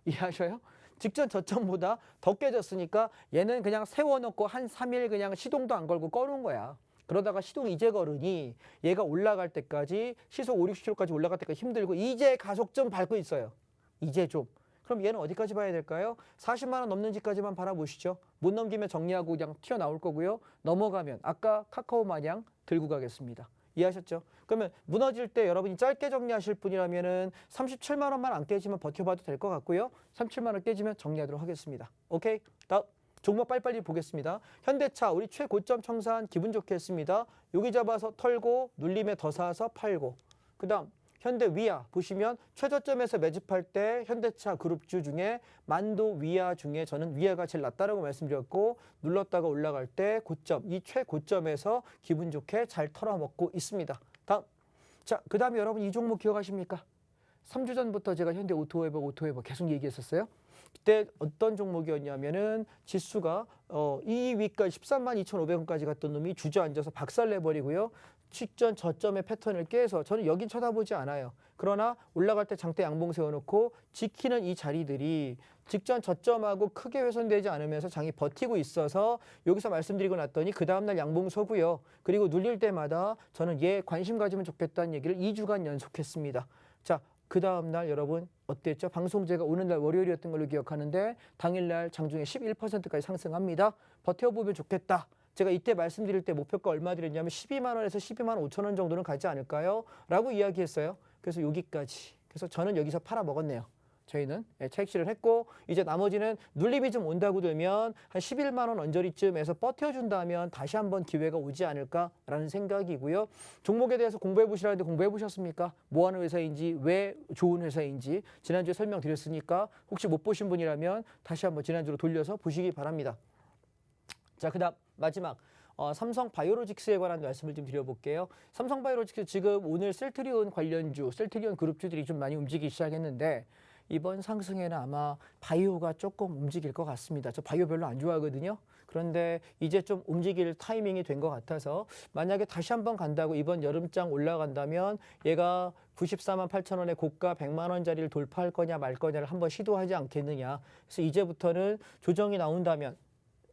이해하셔요? 직전 저점보다 더 깨졌으니까 얘는 그냥 세워놓고 한 3일 그냥 시동도 안 걸고 꺼놓은 거야. 그러다가 시동 이제 걸으니 얘가 올라갈 때까지 시속 5, 60km까지 올라갈 때까지 힘들고 이제 가속 좀 밟고 있어요. 이제 좀. 그럼 얘는 어디까지 봐야 될까요? 40만 원 넘는지까지만 바라보시죠. 못 넘기면 정리하고 그냥 튀어나올 거고요. 넘어가면 아까 카카오 마냥 들고 가겠습니다. 이해하셨죠? 그러면 무너질 때 여러분이 짧게 정리하실 분이라면은 37만 원만 안 깨지면 버텨봐도 될 것 같고요. 37만 원 깨지면 정리하도록 하겠습니다. 오케이? 다음 종목 빨리빨리 보겠습니다. 현대차 우리 최고점 청산 기분 좋게 했습니다. 여기 잡아서 털고 눌림에 더 사서 팔고. 그 다음 현대 위아 보시면 최저점에서 매집할 때 현대차 그룹주 중에 만도 위아 중에 저는 위아가 제일 낫다라고 말씀드렸고 눌렀다가 올라갈 때 고점 이 최고점에서 기분 좋게 잘 털어먹고 있습니다. 다음 자 그다음에 여러분 이 종목 기억하십니까? 3주 전부터 제가 현대 오토웨버 계속 얘기했었어요. 그때 어떤 종목이었냐면은 지수가 2위까지 13만 2,500원까지 갔던 놈이 주저앉아서 박살내버리고요. 직전 저점의 패턴을 깨서 저는 여긴 쳐다보지 않아요. 그러나 올라갈 때 장대 양봉 세워놓고 지키는 이 자리들이 직전 저점하고 크게 훼손되지 않으면서 장이 버티고 있어서 여기서 말씀드리고 났더니 그 다음날 양봉 서고요. 그리고 눌릴 때마다 저는 얘 관심 가지면 좋겠다는 얘기를 2주간 연속했습니다. 자, 그 다음날 여러분 어땠죠? 방송제가 오는 날 월요일이었던 걸로 기억하는데 당일날 장중에 11%까지 상승합니다. 버텨보면 좋겠다. 제가 이때 말씀드릴 때 목표가 얼마 드렸냐면 12만 원에서 12만 5천 원 정도는 가지 않을까요? 라고 이야기했어요. 그래서 여기까지. 그래서 저는 여기서 팔아먹었네요. 저희는 차익실을 했고 이제 나머지는 눌림이 좀 온다고 되면 한 11만 원 언저리쯤에서 버텨준다면 다시 한번 기회가 오지 않을까라는 생각이고요. 종목에 대해서 공부해 보시라는데 공부해 보셨습니까? 뭐 하는 회사인지 왜 좋은 회사인지 지난주에 설명드렸으니까 혹시 못 보신 분이라면 다시 한번 지난주로 돌려서 보시기 바랍니다. 자, 그다음 마지막 삼성바이오로직스에 관한 말씀을 좀 드려볼게요. 삼성바이오로직스 지금 오늘 셀트리온 관련주, 셀트리온 그룹주들이 좀 많이 움직이기 시작했는데 이번 상승에는 아마 바이오가 조금 움직일 것 같습니다. 저 바이오 별로 안 좋아하거든요. 그런데 이제 좀 움직일 타이밍이 된 것 같아서 만약에 다시 한번 간다고 이번 여름장 올라간다면 얘가 94만 8천 원의 고가 100만 원짜리를 돌파할 거냐 말 거냐를 한번 시도하지 않겠느냐. 그래서 이제부터는 조정이 나온다면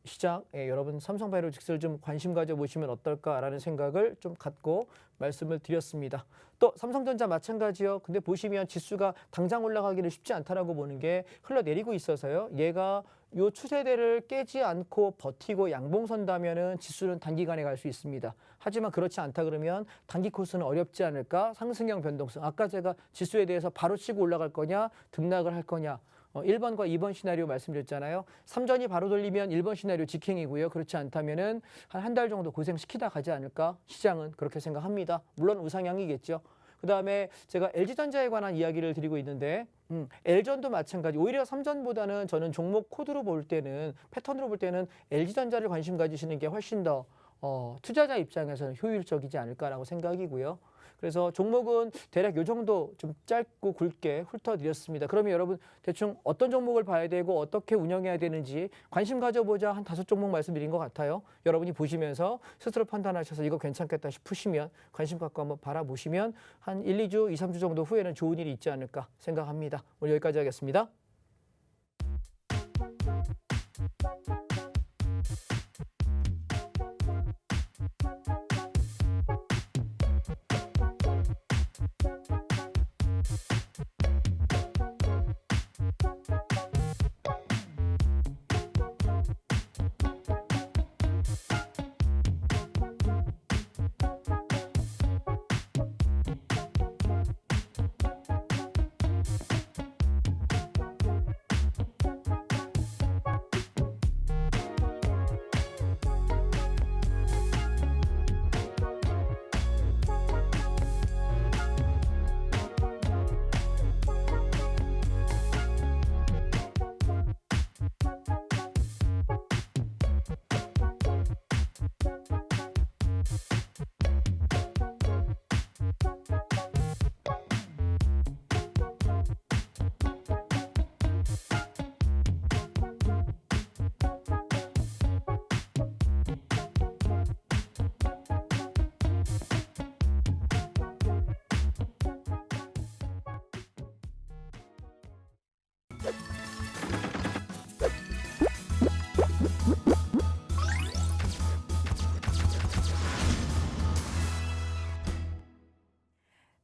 시장에 여러분 삼성바이오로직스를 좀 관심 가져보시면 어떨까라는 생각을 좀 갖고 말씀을 드렸습니다. 또 삼성전자 마찬가지요. 근데 보시면 지수가 당장 올라가기는 쉽지 않다라고 보는 게 흘러내리고 있어서요. 얘가 요 추세대를 깨지 않고 버티고 양봉선다면은 지수는 단기간에 갈 수 있습니다. 하지만 그렇지 않다 그러면 단기 코스는 어렵지 않을까? 상승형 변동성. 아까 제가 지수에 대해서 바로 치고 올라갈 거냐, 등락을 할 거냐. 1번과 2번 시나리오 말씀드렸잖아요. 3전이 바로 돌리면 1번 시나리오 직행이고요. 그렇지 않다면은 한 달 정도 고생시키다 가지 않을까? 시장은 그렇게 생각합니다. 물론 우상향이겠죠. 그다음에 제가 LG전자에 관한 이야기를 드리고 있는데 L전도 마찬가지. 오히려 3전보다는 저는 종목 코드로 볼 때는 패턴으로 볼 때는 LG전자를 관심 가지시는 게 훨씬 더 투자자 입장에서는 효율적이지 않을까라고 생각이고요. 그래서 종목은 대략 요 정도 좀 짧고 굵게 훑어드렸습니다. 그러면 여러분 대충 어떤 종목을 봐야 되고 어떻게 운영해야 되는지 관심 가져보자 한 5종목 말씀드린 것 같아요. 여러분이 보시면서 스스로 판단하셔서 이거 괜찮겠다 싶으시면 관심 갖고 한번 바라보시면 한 1, 2주, 2, 3주 정도 후에는 좋은 일이 있지 않을까 생각합니다. 오늘 여기까지 하겠습니다.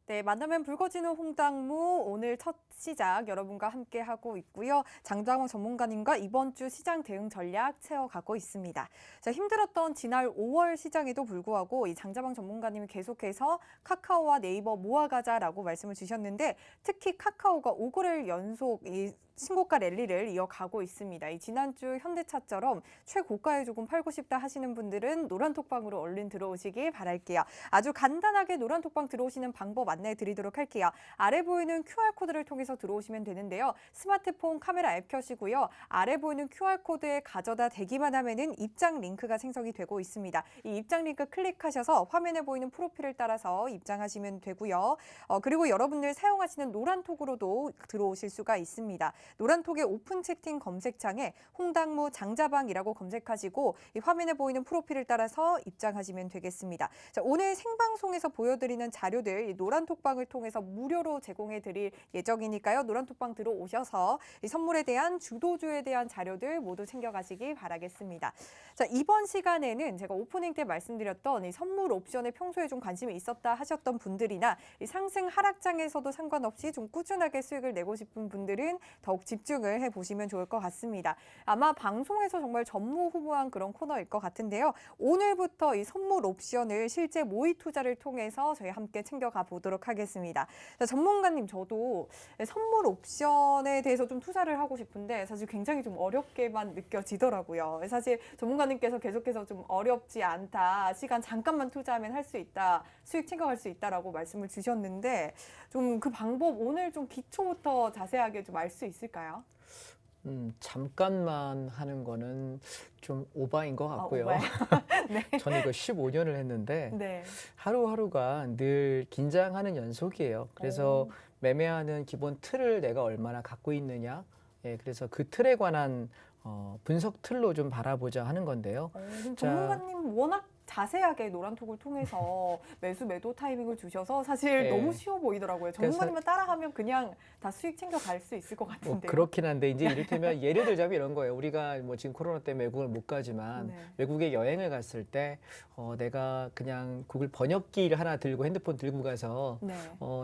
네, 만나면 붉어지는 홍당무 오늘 첫 시작 여러분과 함께 하고 있고요. 장장원 전문가님과 이번 주 시장 대응 전략 채워가고 있습니다. 자, 힘들었던 지난 5월 시장에도 불구하고 이 장자방 전문가님이 계속해서 카카오와 네이버 모아가자라고 말씀을 주셨는데 특히 카카오가 5거래일 연속 이 신고가 랠리를 이어가고 있습니다. 이 지난주 현대차처럼 최고가에 조금 팔고 싶다 하시는 분들은 노란톡방으로 얼른 들어오시길 바랄게요. 아주 간단하게 노란톡방 들어오시는 방법 안내해 드리도록 할게요. 아래 보이는 QR코드를 통해서 들어오시면 되는데요. 스마트폰 카메라 앱 켜시고요. 아래 보이는 QR코드에 가져다 대기만 하면은 입장 링크가 생성이 되고 있습니다. 이 입장 링크 클릭하셔서 화면에 보이는 프로필을 따라서 입장하시면 되고요. 그리고 여러분들 사용하시는 노란톡으로도 들어오실 수가 있습니다. 노란톡의 오픈 채팅 검색창에 홍당무 장자방이라고 검색하시고 이 화면에 보이는 프로필을 따라서 입장하시면 되겠습니다. 자, 오늘 생방송에서 보여드리는 자료들 이 노란톡방을 통해서 무료로 제공해 드릴 예정이니까요. 노란톡방 들어오셔서 이 선물에 대한 주도주에 대한 자료들 모두 챙겨가시기 바라겠습니다. 자, 이번 시간에는 제가 오프닝 때 말씀드렸던 이 선물 옵션에 평소에 좀 관심이 있었다 하셨던 분들이나 이 상승 하락장에서도 상관없이 좀 꾸준하게 수익을 내고 싶은 분들은 더욱 집중을 해보시면 좋을 것 같습니다. 아마 방송에서 정말 전무후무한 그런 코너일 것 같은데요. 오늘부터 이 선물 옵션을 실제 모의 투자를 통해서 저희 함께 챙겨가 보도록 하겠습니다. 자, 전문가님, 저도 선물 옵션에 대해서 좀 투자를 하고 싶은데 사실 굉장히 좀 어렵게만 느껴지더라고요. 사실 전문가님께서 계속해서 좀 어렵지 않다, 시간 잠깐만 투자하면 할 수 있다, 수익 챙겨갈 수 있다라고 말씀을 주셨는데 좀 그 방법 오늘 좀 기초부터 자세하게 좀 알 수 있을까요? 잠깐만 하는 거는 좀 오바인 것 같고요. 오바요? 네. 저는 이거 15년을 했는데 네. 하루하루가 늘 긴장하는 연속이에요. 그래서 오. 매매하는 기본 틀을 내가 얼마나 갖고 있느냐. 예, 그래서 그 틀에 관한 분석 틀로 좀 바라보자 하는 건데요. 그럼 자, 전문가님 워낙 자세하게 노란톡을 통해서 매수 매도 타이밍을 주셔서 사실 네. 너무 쉬워 보이더라고요. 전문가님만 따라하면 그냥 다 수익 챙겨갈 수 있을 것 뭐 같은데요. 그렇긴 한데 이제 이를테면 예를 들자면 이런 거예요. 우리가 뭐 지금 코로나 때문에 외국을 못 가지만 네. 외국에 여행을 갔을 때 내가 그냥 구글 번역기를 하나 들고 핸드폰 들고 가서 네.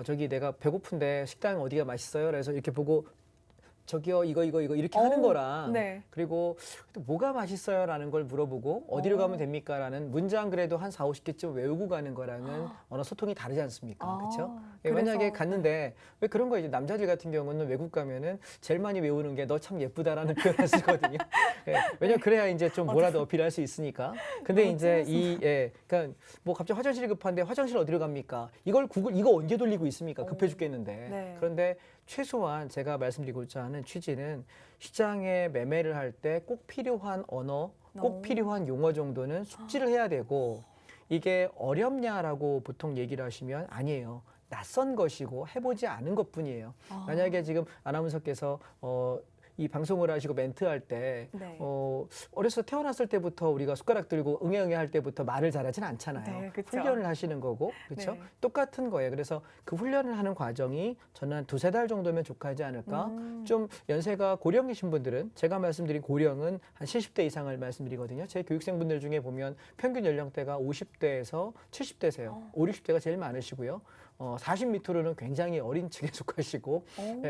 저기 내가 배고픈데 식당 어디가 맛있어요? 그래서 이렇게 보고 저기요 이거 이렇게 하는 거랑 네. 그리고 또 뭐가 맛있어요라는 걸 물어보고 어디로 가면 됩니까라는 문장 그래도 한 4, 50개쯤 외우고 가는 거랑은 언어 소통이 다르지 않습니까? 그렇죠? 만약에 갔는데 왜 그런 거 이제 남자들 같은 경우는 외국 가면은 제일 많이 외우는 게 너 참 예쁘다라는 표현을 쓰거든요. 예, 왜냐면 그래야 이제 좀 뭐라도 어필할 수 있으니까. 근데 이제 그러니까 뭐 갑자기 화장실이 급한데 화장실 어디로 갑니까? 이걸 구글 이거 언제 돌리고 있습니까? 급해 죽겠는데. 네. 그런데 최소한 제가 말씀드리고자 하는 취지는 시장에 매매를 할 때 꼭 필요한 언어, 꼭 필요한 용어 정도는 숙지를 해야 되고 이게 어렵냐라고 보통 얘기를 하시면 아니에요. 낯선 것이고 해보지 않은 것뿐이에요. 만약에 지금 아나운서께서 이 방송을 하시고 멘트할 때 네. 어려서 태어났을 때부터 우리가 숟가락 들고 응애응애 할 때부터 말을 잘하진 않잖아요. 네, 그쵸. 훈련을 하시는 거고, 그렇죠? 네. 똑같은 거예요. 그래서 그 훈련을 하는 과정이 저는 한 2-3달 정도면 족하지 않을까? 좀 연세가 고령이신 분들은 제가 말씀드린 고령은 한 70대 이상을 말씀드리거든요. 제 교육생분들 중에 보면 평균 연령대가 50대에서 70대세요. 5, 60대가 제일 많으시고요. 40 밑으로는 굉장히 어린 층에 속하시고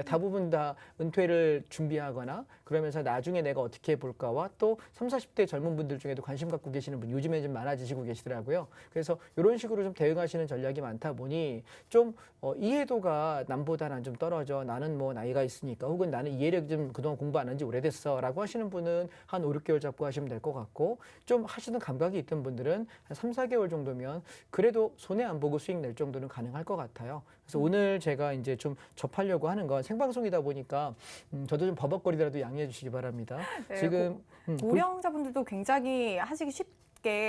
대부분 다 은퇴를 준비하거나 그러면서 나중에 내가 어떻게 해볼까와 또 30, 40대 젊은 분들 중에도 관심 갖고 계시는 분 요즘에 좀 많아지시고 계시더라고요. 그래서 이런 식으로 좀 대응하시는 전략이 많다 보니 좀 이해도가 남보다는 좀 떨어져. 나는 뭐 나이가 있으니까 혹은 나는 이해력 좀 그동안 공부 안 한 지 오래됐어 라고 하시는 분은 한 5, 6개월 잡고 하시면 될 것 같고 좀 하시는 감각이 있던 분들은 한 3, 4개월 정도면 그래도 손해 안 보고 수익 낼 정도는 가능할 것 같아요. 그래서 오늘 제가 이제 좀 접하려고 하는 건 생방송이다 보니까 저도 좀 버벅거리더라도 양해해 주시기 바랍니다. 네, 지금 고령자분들도 굉장히 하시기 쉽게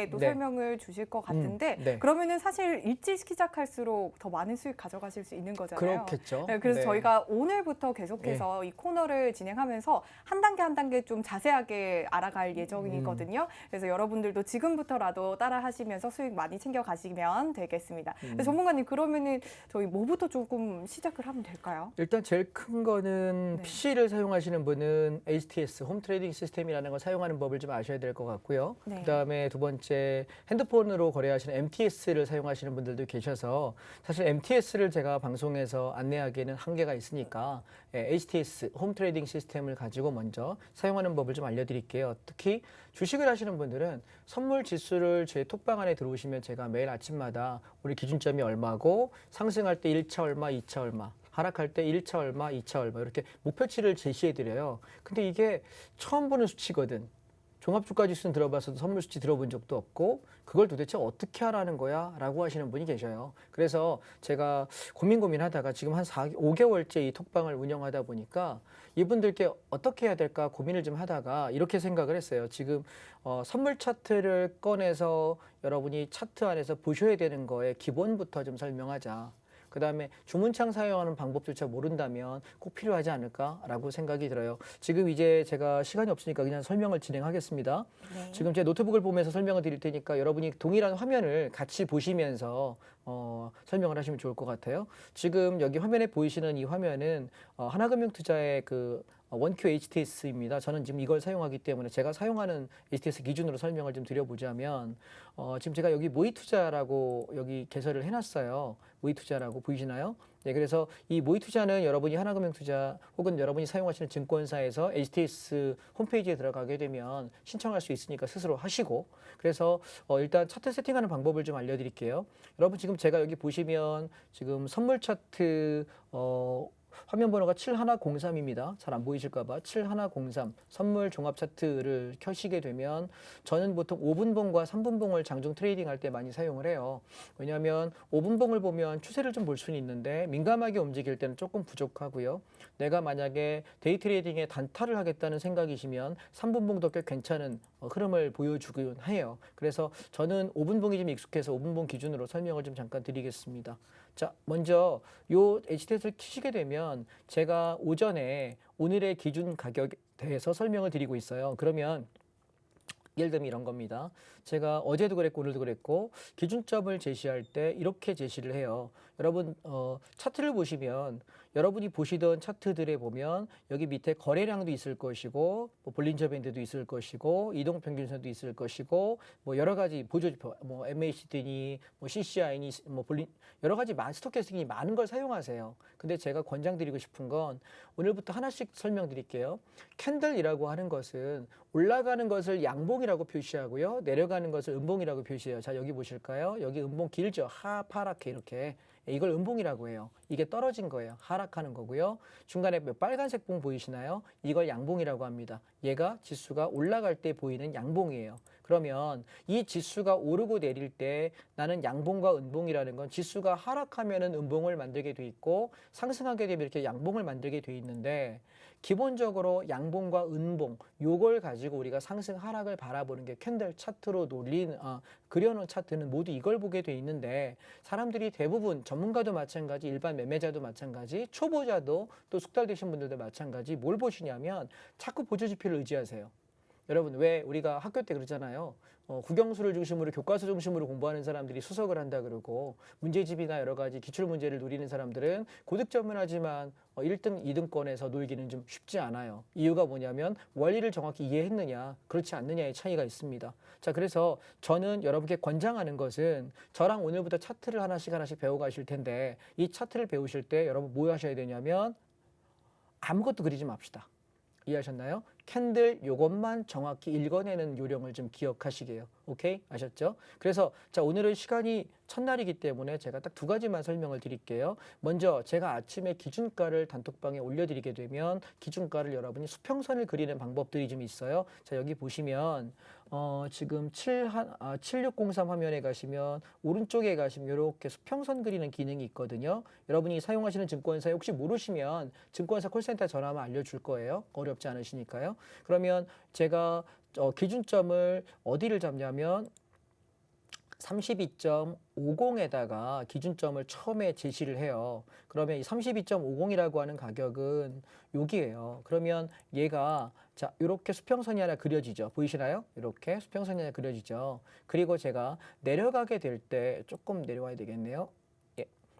또 네. 설명을 주실 것 같은데 네. 그러면은 사실 일찍 시작할수록 더 많은 수익 가져가실 수 있는 거잖아요. 그렇겠죠. 네, 그래서 네. 저희가 오늘부터 계속해서 이 코너를 진행하면서 한 단계 한 단계 좀 자세하게 알아갈 예정이거든요. 그래서 여러분들도 지금부터라도 따라 하시면서 수익 많이 챙겨 가시면 되겠습니다. 근데 전문가님 그러면은 저희 뭐부터 조금 시작을 하면 될까요? 일단 제일 큰 거는 네. PC를 사용하시는 분은 HTS, 홈 트레이딩 시스템이라는 걸 사용하는 법을 좀 아셔야 될 것 같고요. 네. 그다음에 두 번째 핸드폰으로 거래하시는 MTS를 사용하시는 분들도 계셔서 사실 MTS를 제가 방송에서 안내하기에는 한계가 있으니까 HTS, 홈 트레이딩 시스템을 가지고 먼저 사용하는 법을 좀 알려드릴게요. 특히 주식을 하시는 분들은 선물 지수를 제 톡방 안에 들어오시면 제가 매일 아침마다 우리 기준점이 얼마고 상승할 때 1차 얼마, 2차 얼마 하락할 때 1차 얼마, 2차 얼마 이렇게 목표치를 제시해 드려요. 근데 이게 처음 보는 수치거든. 종합주가지수는 들어봐서도 선물 수치 들어본 적도 없고 그걸 도대체 어떻게 하라는 거야? 라고 하시는 분이 계셔요. 그래서 제가 고민하다가 지금 한 5개월째 이 톡방을 운영하다 보니까 이분들께 어떻게 해야 될까 고민을 좀 하다가 이렇게 생각을 했어요. 지금 선물 차트를 꺼내서 여러분이 차트 안에서 보셔야 되는 거에 기본부터 좀 설명하자. 그 다음에 주문창 사용하는 방법조차 모른다면 꼭 필요하지 않을까라고 생각이 들어요. 지금 이제 제가 시간이 없으니까 그냥 설명을 진행하겠습니다. 네. 지금 제 노트북을 보면서 설명을 드릴 테니까 여러분이 동일한 화면을 같이 보시면서 설명을 하시면 좋을 것 같아요. 지금 여기 화면에 보이시는 이 화면은 하나금융투자의 그 원큐 HTS입니다. 저는 지금 이걸 사용하기 때문에 제가 사용하는 HTS 기준으로 설명을 좀 드려보자면 지금 제가 여기 모이투자라고 여기 개설을 해놨어요. 모이투자라고 보이시나요? 네, 그래서 이 모이투자는 여러분이 하나금융투자 혹은 여러분이 사용하시는 증권사에서 HTS 홈페이지에 들어가게 되면 신청할 수 있으니까 스스로 하시고 그래서 일단 차트 세팅하는 방법을 좀 알려드릴게요. 여러분 지금 제가 여기 보시면 지금 선물 차트 화면 번호가 7103입니다. 잘 안 보이실까봐 7103 선물 종합 차트를 켜시게 되면 저는 보통 5분봉과 3분봉을 장중 트레이딩 할 때 많이 사용을 해요. 왜냐하면 5분봉을 보면 추세를 좀 볼 수는 있는데 민감하게 움직일 때는 조금 부족하고요. 내가 만약에 데이 트레이딩에 단타를 하겠다는 생각이시면 3분봉도 꽤 괜찮은 흐름을 보여주긴 해요. 그래서 저는 5분봉이 좀 익숙해서 5분봉 기준으로 설명을 좀 잠깐 드리겠습니다. 자, 먼저 요 HTS를 키시게 되면 제가 오전에 오늘의 기준 가격에 대해서 설명을 드리고 있어요. 그러면 예를 들면 이런 겁니다. 제가 어제도 그랬고 오늘도 그랬고 기준점을 제시할 때 이렇게 제시를 해요. 여러분 차트를 보시면 여러분이 보시던 차트들에 보면 여기 밑에 거래량도 있을 것이고 뭐 볼린저 밴드도 있을 것이고 이동 평균선도 있을 것이고 뭐 여러 가지 보조지표 뭐 MACD니 뭐 CCI니 뭐 여러 가지 스토캐스팅이 많은 걸 사용하세요. 근데 제가 권장드리고 싶은 건 오늘부터 하나씩 설명드릴게요. 캔들이라고 하는 것은 올라가는 것을 양봉이라고 표시하고요. 내려가는 것을 음봉이라고 표시해요. 자, 여기 보실까요? 여기 음봉 길죠. 하파랗게 이렇게. 이걸 음봉이라고 해요. 이게 떨어진 거예요. 하락하는 거고요. 중간에 빨간색 봉 보이시나요? 이걸 양봉이라고 합니다. 얘가 지수가 올라갈 때 보이는 양봉이에요. 그러면 이 지수가 오르고 내릴 때 나는 양봉과 은봉이라는 건 지수가 하락하면은 은봉을 만들게 돼 있고 상승하게 되면 이렇게 양봉을 만들게 돼 있는데 기본적으로 양봉과 은봉 요걸 가지고 우리가 상승 하락을 바라보는 게 캔들 차트로 그려놓은 차트는 모두 이걸 보게 돼 있는데 사람들이 대부분 전문가도 마찬가지 일반 매매자도 마찬가지 초보자도 또 숙달되신 분들도 마찬가지 뭘 보시냐면 자꾸 보조지표를 의지하세요. 여러분 왜 우리가 학교 때 그러잖아요. 국영수를 중심으로 교과서 중심으로 공부하는 사람들이 수석을 한다 그러고 문제집이나 여러 가지 기출문제를 노리는 사람들은 고득점은 하지만 1등, 2등권에서 놀기는 좀 쉽지 않아요. 이유가 뭐냐면 원리를 정확히 이해했느냐 그렇지 않느냐의 차이가 있습니다. 자, 그래서 저는 여러분께 권장하는 것은 저랑 오늘부터 차트를 하나씩 배워가실 텐데 이 차트를 배우실 때 여러분 뭐 하셔야 되냐면 아무것도 그리지 맙시다. 이해하셨나요? 캔들 요것만 정확히 읽어내는 요령을 좀 기억하시게요. 오케이? 아셨죠? 그래서 자 오늘은 시간이 첫날이기 때문에 제가 딱 두 가지만 설명을 드릴게요. 먼저 제가 아침에 기준가를 단톡방에 올려드리게 되면 기준가를 여러분이 수평선을 그리는 방법들이 좀 있어요. 자 여기 보시면 지금 7603 화면에 가시면 오른쪽에 가시면 이렇게 수평선 그리는 기능이 있거든요. 여러분이 사용하시는 증권사에 혹시 모르시면 증권사 콜센터 전화하면 알려줄 거예요. 어렵지 않으시니까요. 그러면 제가 기준점을 어디를 잡냐면 32.50에다가 기준점을 처음에 제시를 해요. 그러면 이 32.50이라고 하는 가격은 여기예요. 그러면 얘가 자 이렇게 수평선이 하나 그려지죠. 보이시나요? 이렇게 수평선이 하나 그려지죠. 그리고 제가 내려가게 될 때 조금 내려와야 되겠네요.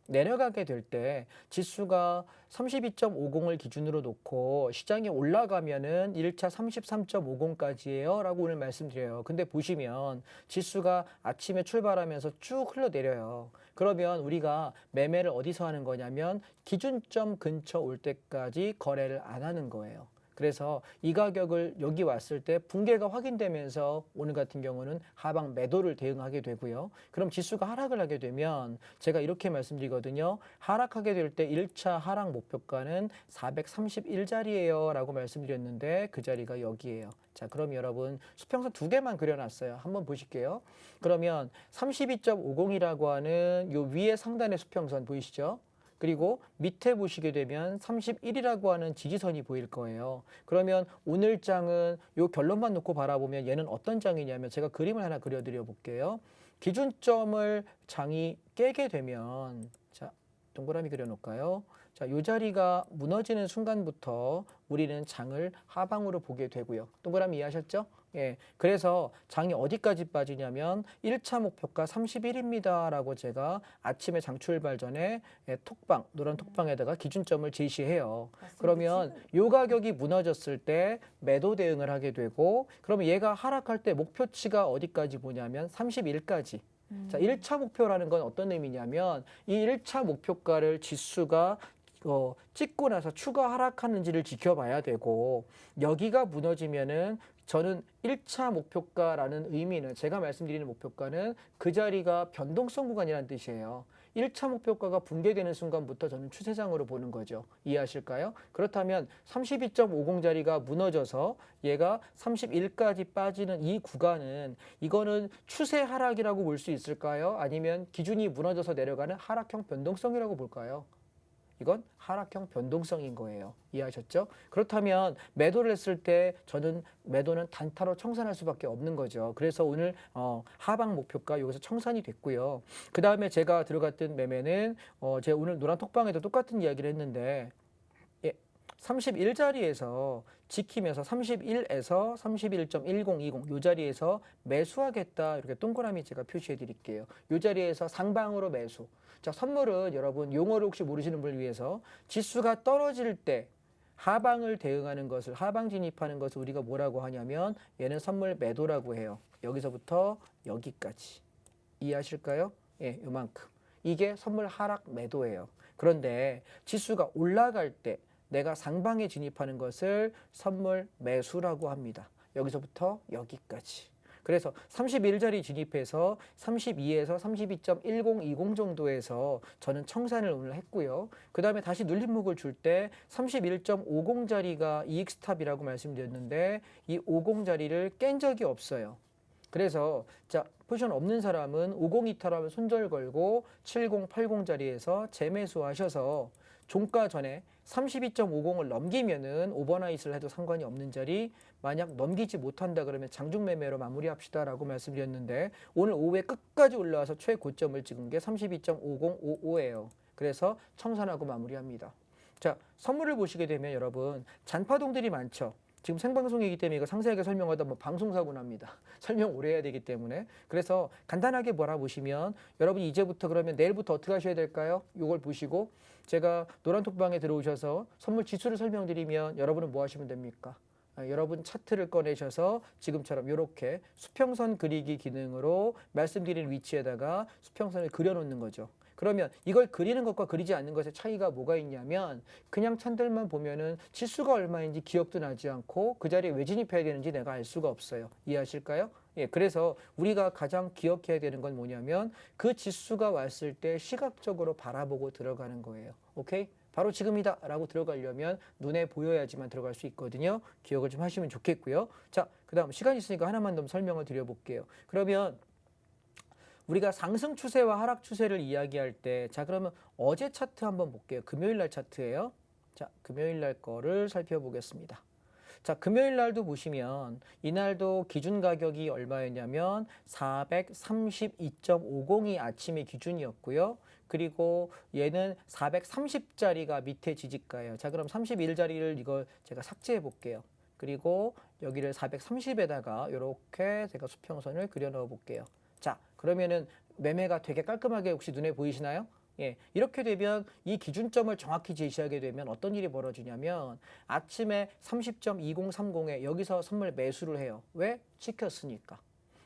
내려가게 될 때 지수가 32.50을 기준으로 놓고 시장에 올라가면은 1차 33.50까지예요 라고 오늘 말씀드려요. 근데 보시면 지수가 아침에 출발하면서 쭉 흘러내려요. 그러면 우리가 매매를 어디서 하는 거냐면 기준점 근처 올 때까지 거래를 안 하는 거예요. 그래서 이 가격을 여기 왔을 때 붕괴가 확인되면서 오늘 같은 경우는 하방 매도를 대응하게 되고요. 그럼 지수가 하락을 하게 되면 제가 이렇게 말씀드리거든요. 하락하게 될 때 1차 하락 목표가는 431자리예요 라고 말씀드렸는데 그 자리가 여기예요. 자, 그럼 여러분 수평선 두 개만 그려놨어요. 한번 보실게요. 그러면 32.50이라고 하는 요 위에 상단의 수평선 보이시죠? 그리고 밑에 보시게 되면 31이라고 하는 지지선이 보일 거예요. 그러면 오늘 장은 이 결론만 놓고 바라보면 얘는 어떤 장이냐면 제가 그림을 하나 그려드려 볼게요. 기준점을 장이 깨게 되면 자 동그라미 그려놓을까요? 자, 이 자리가 무너지는 순간부터 우리는 장을 하방으로 보게 되고요. 동그라미 이해하셨죠? 예, 그래서 장이 어디까지 빠지냐면 1차 목표가 31입니다 라고 제가 아침에 장 출발 전에 톡방, 노란 톡방에다가 기준점을 제시해요. 맞습니다. 그러면 이 가격이 무너졌을 때 매도 대응을 하게 되고 그러면 얘가 하락할 때 목표치가 어디까지 보냐면 31까지. 자, 1차 목표라는 건 어떤 의미냐면 이 1차 목표가를 지수가 찍고 나서 추가 하락하는지를 지켜봐야 되고 여기가 무너지면은 저는 1차 목표가라는 의미는 제가 말씀드리는 목표가는 그 자리가 변동성 구간이라는 뜻이에요. 1차 목표가가 붕괴되는 순간부터 저는 추세장으로 보는 거죠. 이해하실까요? 그렇다면 32.50자리가 무너져서 얘가 31까지 빠지는 이 구간은 이거는 추세 하락이라고 볼 수 있을까요? 아니면 기준이 무너져서 내려가는 하락형 변동성이라고 볼까요? 이건 하락형 변동성인 거예요. 이해하셨죠? 그렇다면 매도를 했을 때 저는 매도는 단타로 청산할 수밖에 없는 거죠. 그래서 오늘 하방 목표가 여기서 청산이 됐고요. 그 다음에 제가 들어갔던 매매는 제가 오늘 노란 톡방에도 똑같은 이야기를 했는데 31자리에서 지키면서 31에서 31.1020 이 자리에서 매수하겠다 이렇게 동그라미 제가 표시해 드릴게요. 이 자리에서 상방으로 매수. 자, 선물은 여러분 용어를 혹시 모르시는 분을 위해서 지수가 떨어질 때 하방을 대응하는 것을 하방 진입하는 것을 우리가 뭐라고 하냐면 얘는 선물 매도라고 해요. 여기서부터 여기까지. 이해하실까요? 예, 요만큼. 이게 선물 하락 매도예요. 그런데 지수가 올라갈 때 내가 상방에 진입하는 것을 선물 매수라고 합니다. 여기서부터 여기까지. 그래서 31자리 진입해서 32에서 32.1020 정도에서 저는 청산을 오늘 했고요. 그 다음에 다시 눌림목을 줄 때 31.50자리가 이익스탑이라고 말씀드렸는데 이 50자리를 깬 적이 없어요. 그래서 자 포지션 없는 사람은 502타라면 손절 걸고 70, 80 자리에서 재매수하셔서 종가 전에 32.50을 넘기면은 오버나잇을 해도 상관이 없는 자리, 만약 넘기지 못한다 그러면 장중 매매로 마무리합시다라고 말씀드렸는데 오늘 오후에 끝까지 올라와서 최고점을 찍은 게 32.5055예요. 그래서 청산하고 마무리합니다. 자, 선물을 보시게 되면 여러분 잔파동들이 많죠. 지금 생방송이기 때문에 이거 상세하게 설명하다 뭐 방송사고 납니다. 설명 오래 해야 되기 때문에. 그래서 간단하게 몰아보시면 여러분 이제부터 그러면 내일부터 어떻게 하셔야 될까요? 이걸 보시고 제가 노란톡방에 들어오셔서 선물 지수를 설명드리면 여러분은 뭐 하시면 됩니까? 여러분 차트를 꺼내셔서 지금처럼 이렇게 수평선 그리기 기능으로 말씀드린 위치에다가 수평선을 그려놓는 거죠. 그러면 이걸 그리는 것과 그리지 않는 것의 차이가 뭐가 있냐면 그냥 찬들만 보면은 지수가 얼마인지 기억도 나지 않고 그 자리에 왜 진입해야 되는지 내가 알 수가 없어요. 이해하실까요? 예, 그래서 우리가 가장 기억해야 되는 건 뭐냐면 그 지수가 왔을 때 시각적으로 바라보고 들어가는 거예요. 오케이? 바로 지금이다 라고 들어가려면 눈에 보여야지만 들어갈 수 있거든요. 기억을 좀 하시면 좋겠고요. 자, 그 다음 시간 있으니까 하나만 더 설명을 드려볼게요. 그러면 우리가 상승 추세와 하락 추세를 이야기할 때, 자, 그러면 어제 차트 한번 볼게요. 금요일 날 차트예요. 자, 금요일 날 거를 살펴보겠습니다. 자, 금요일 날도 보시면 이날도 기준 가격이 얼마였냐면 432.50이 아침의 기준이었고요. 그리고 얘는 430자리가 밑에 지지가예요. 자, 그럼 31자리를 이걸 제가 삭제해 볼게요. 그리고 여기를 430에다가 이렇게 제가 수평선을 그려 넣어 볼게요. 자, 그러면은 매매가 되게 깔끔하게 혹시 눈에 보이시나요? 예, 이렇게 되면 이 기준점을 정확히 제시하게 되면 어떤 일이 벌어지냐면 아침에 30.2030에 여기서 선물 매수를 해요. 왜? 찍혔으니까.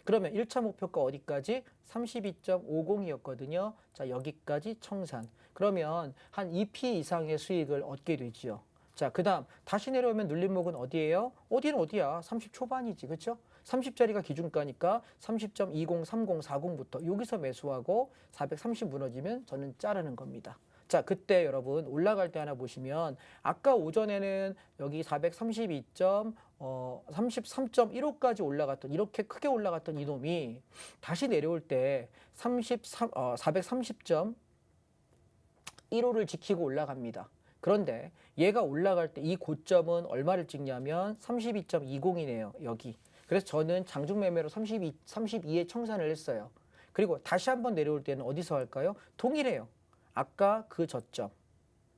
그러면 1차 목표가 어디까지? 32.50이었거든요. 자, 여기까지 청산. 그러면 한 2p 이상의 수익을 얻게 되지요. 자, 그 다음 다시 내려오면 눌림목은 어디예요? 어디는 어디야? 30 초반이지, 그렇죠? 30짜리가 기준가니까 30.203040부터 여기서 매수하고 430 무너지면 저는 자르는 겁니다. 자, 그때 여러분 올라갈 때 하나 보시면 아까 오전에는 여기 33.15까지 올라갔던 이렇게 크게 올라갔던 이놈이 다시 내려올 때 430.15를 지키고 올라갑니다. 그런데 얘가 올라갈 때 이 고점은 얼마를 찍냐면 32.20이네요. 여기. 그래서 저는 장중 매매로 32에 청산을 했어요. 그리고 다시 한번 내려올 때는 어디서 할까요? 동일해요. 아까 그 저점.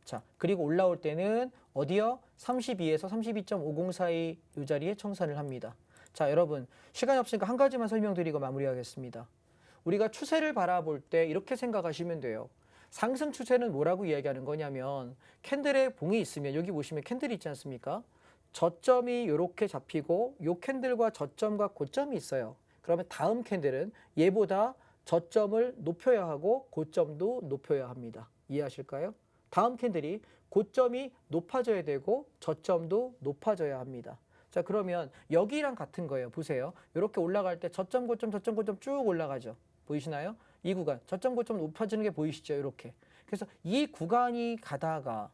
자, 그리고 올라올 때는 어디요? 32에서 32.50 사이 이 자리에 청산을 합니다. 자, 여러분 시간이 없으니까 한 가지만 설명드리고 마무리하겠습니다. 우리가 추세를 바라볼 때 이렇게 생각하시면 돼요. 상승 추세는 뭐라고 이야기하는 거냐면 캔들에 봉이 있으면 여기 보시면 캔들이 있지 않습니까? 저점이 이렇게 잡히고 이 캔들과 저점과 고점이 있어요. 그러면 다음 캔들은 얘보다 저점을 높여야 하고 고점도 높여야 합니다. 이해하실까요? 다음 캔들이 고점이 높아져야 되고 저점도 높아져야 합니다. 자, 그러면 여기랑 같은 거예요. 보세요. 이렇게 올라갈 때 저점 고점 저점 고점 쭉 올라가죠. 보이시나요? 이 구간 저점 고점 높아지는 게 보이시죠? 이렇게. 그래서 이 구간이 가다가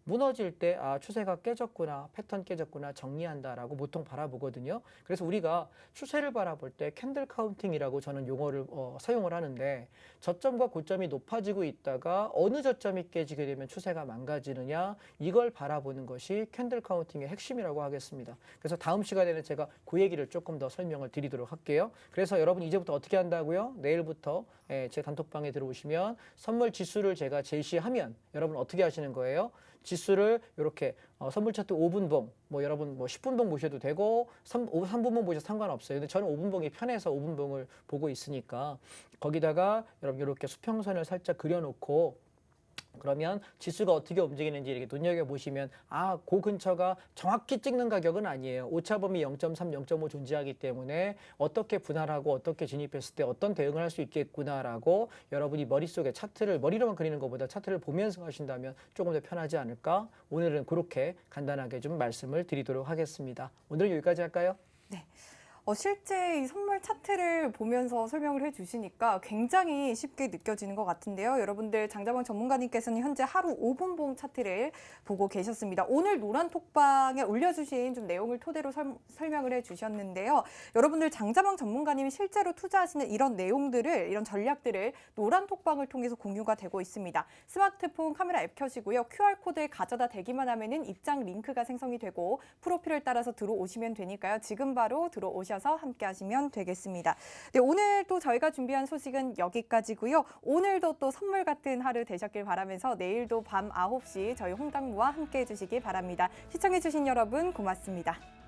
무너질 때 아, 추세가 깨졌구나, 패턴 깨졌구나, 정리한다라고 보통 바라보거든요. 그래서 우리가 추세를 바라볼 때 캔들 카운팅이라고 저는 용어를 사용을 하는데 저점과 고점이 높아지고 있다가 어느 저점이 깨지게 되면 추세가 망가지느냐 이걸 바라보는 것이 캔들 카운팅의 핵심이라고 하겠습니다. 그래서 다음 시간에는 제가 그 얘기를 조금 더 설명을 드리도록 할게요. 그래서 여러분 이제부터 어떻게 한다고요? 내일부터 제 단톡방에 들어오시면 선물 지수를 제가 제시하면 여러분 어떻게 하시는 거예요? 지수를 이렇게 선물 차트 5분봉, 뭐 여러분 뭐 10분봉 보셔도 되고 3분봉 보셔도 상관없어요. 근데 저는 5분봉이 편해서 5분봉을 보고 있으니까 거기다가 여러분 이렇게 수평선을 살짝 그려놓고 그러면 지수가 어떻게 움직이는지 이렇게 눈여겨보시면 아, 그 근처가 정확히 찍는 가격은 아니에요. 오차범위 0.3, 0.5 존재하기 때문에 어떻게 분할하고 어떻게 진입했을 때 어떤 대응을 할 수 있겠구나라고 여러분이 머릿속에 차트를 머리로만 그리는 것보다 차트를 보면서 하신다면 조금 더 편하지 않을까? 오늘은 그렇게 간단하게 좀 말씀을 드리도록 하겠습니다. 오늘은 여기까지 할까요? 네. 실제 이 선물 차트를 보면서 설명을 해주시니까 굉장히 쉽게 느껴지는 것 같은데요. 여러분들 장자방 전문가님께서는 현재 하루 5분봉 차트를 보고 계셨습니다. 오늘 노란톡방에 올려주신 좀 내용을 토대로 설명을 해주셨는데요. 여러분들 장자방 전문가님이 실제로 투자하시는 이런 내용들을, 이런 전략들을 노란톡방을 통해서 공유가 되고 있습니다. 스마트폰 카메라 앱 켜시고요. QR코드에 가져다 대기만 하면은 입장 링크가 생성이 되고 프로필을 따라서 들어오시면 되니까요. 지금 바로 들어오셔서 함께 하시면 되겠습니다. 네, 오늘 또 저희가 준비한 소식은 여기까지고요. 오늘도 또 선물 같은 하루 되셨길 바라면서 내일도 밤 9시 저희 홍당무와 함께 해주시기 바랍니다. 시청해주신 여러분 고맙습니다.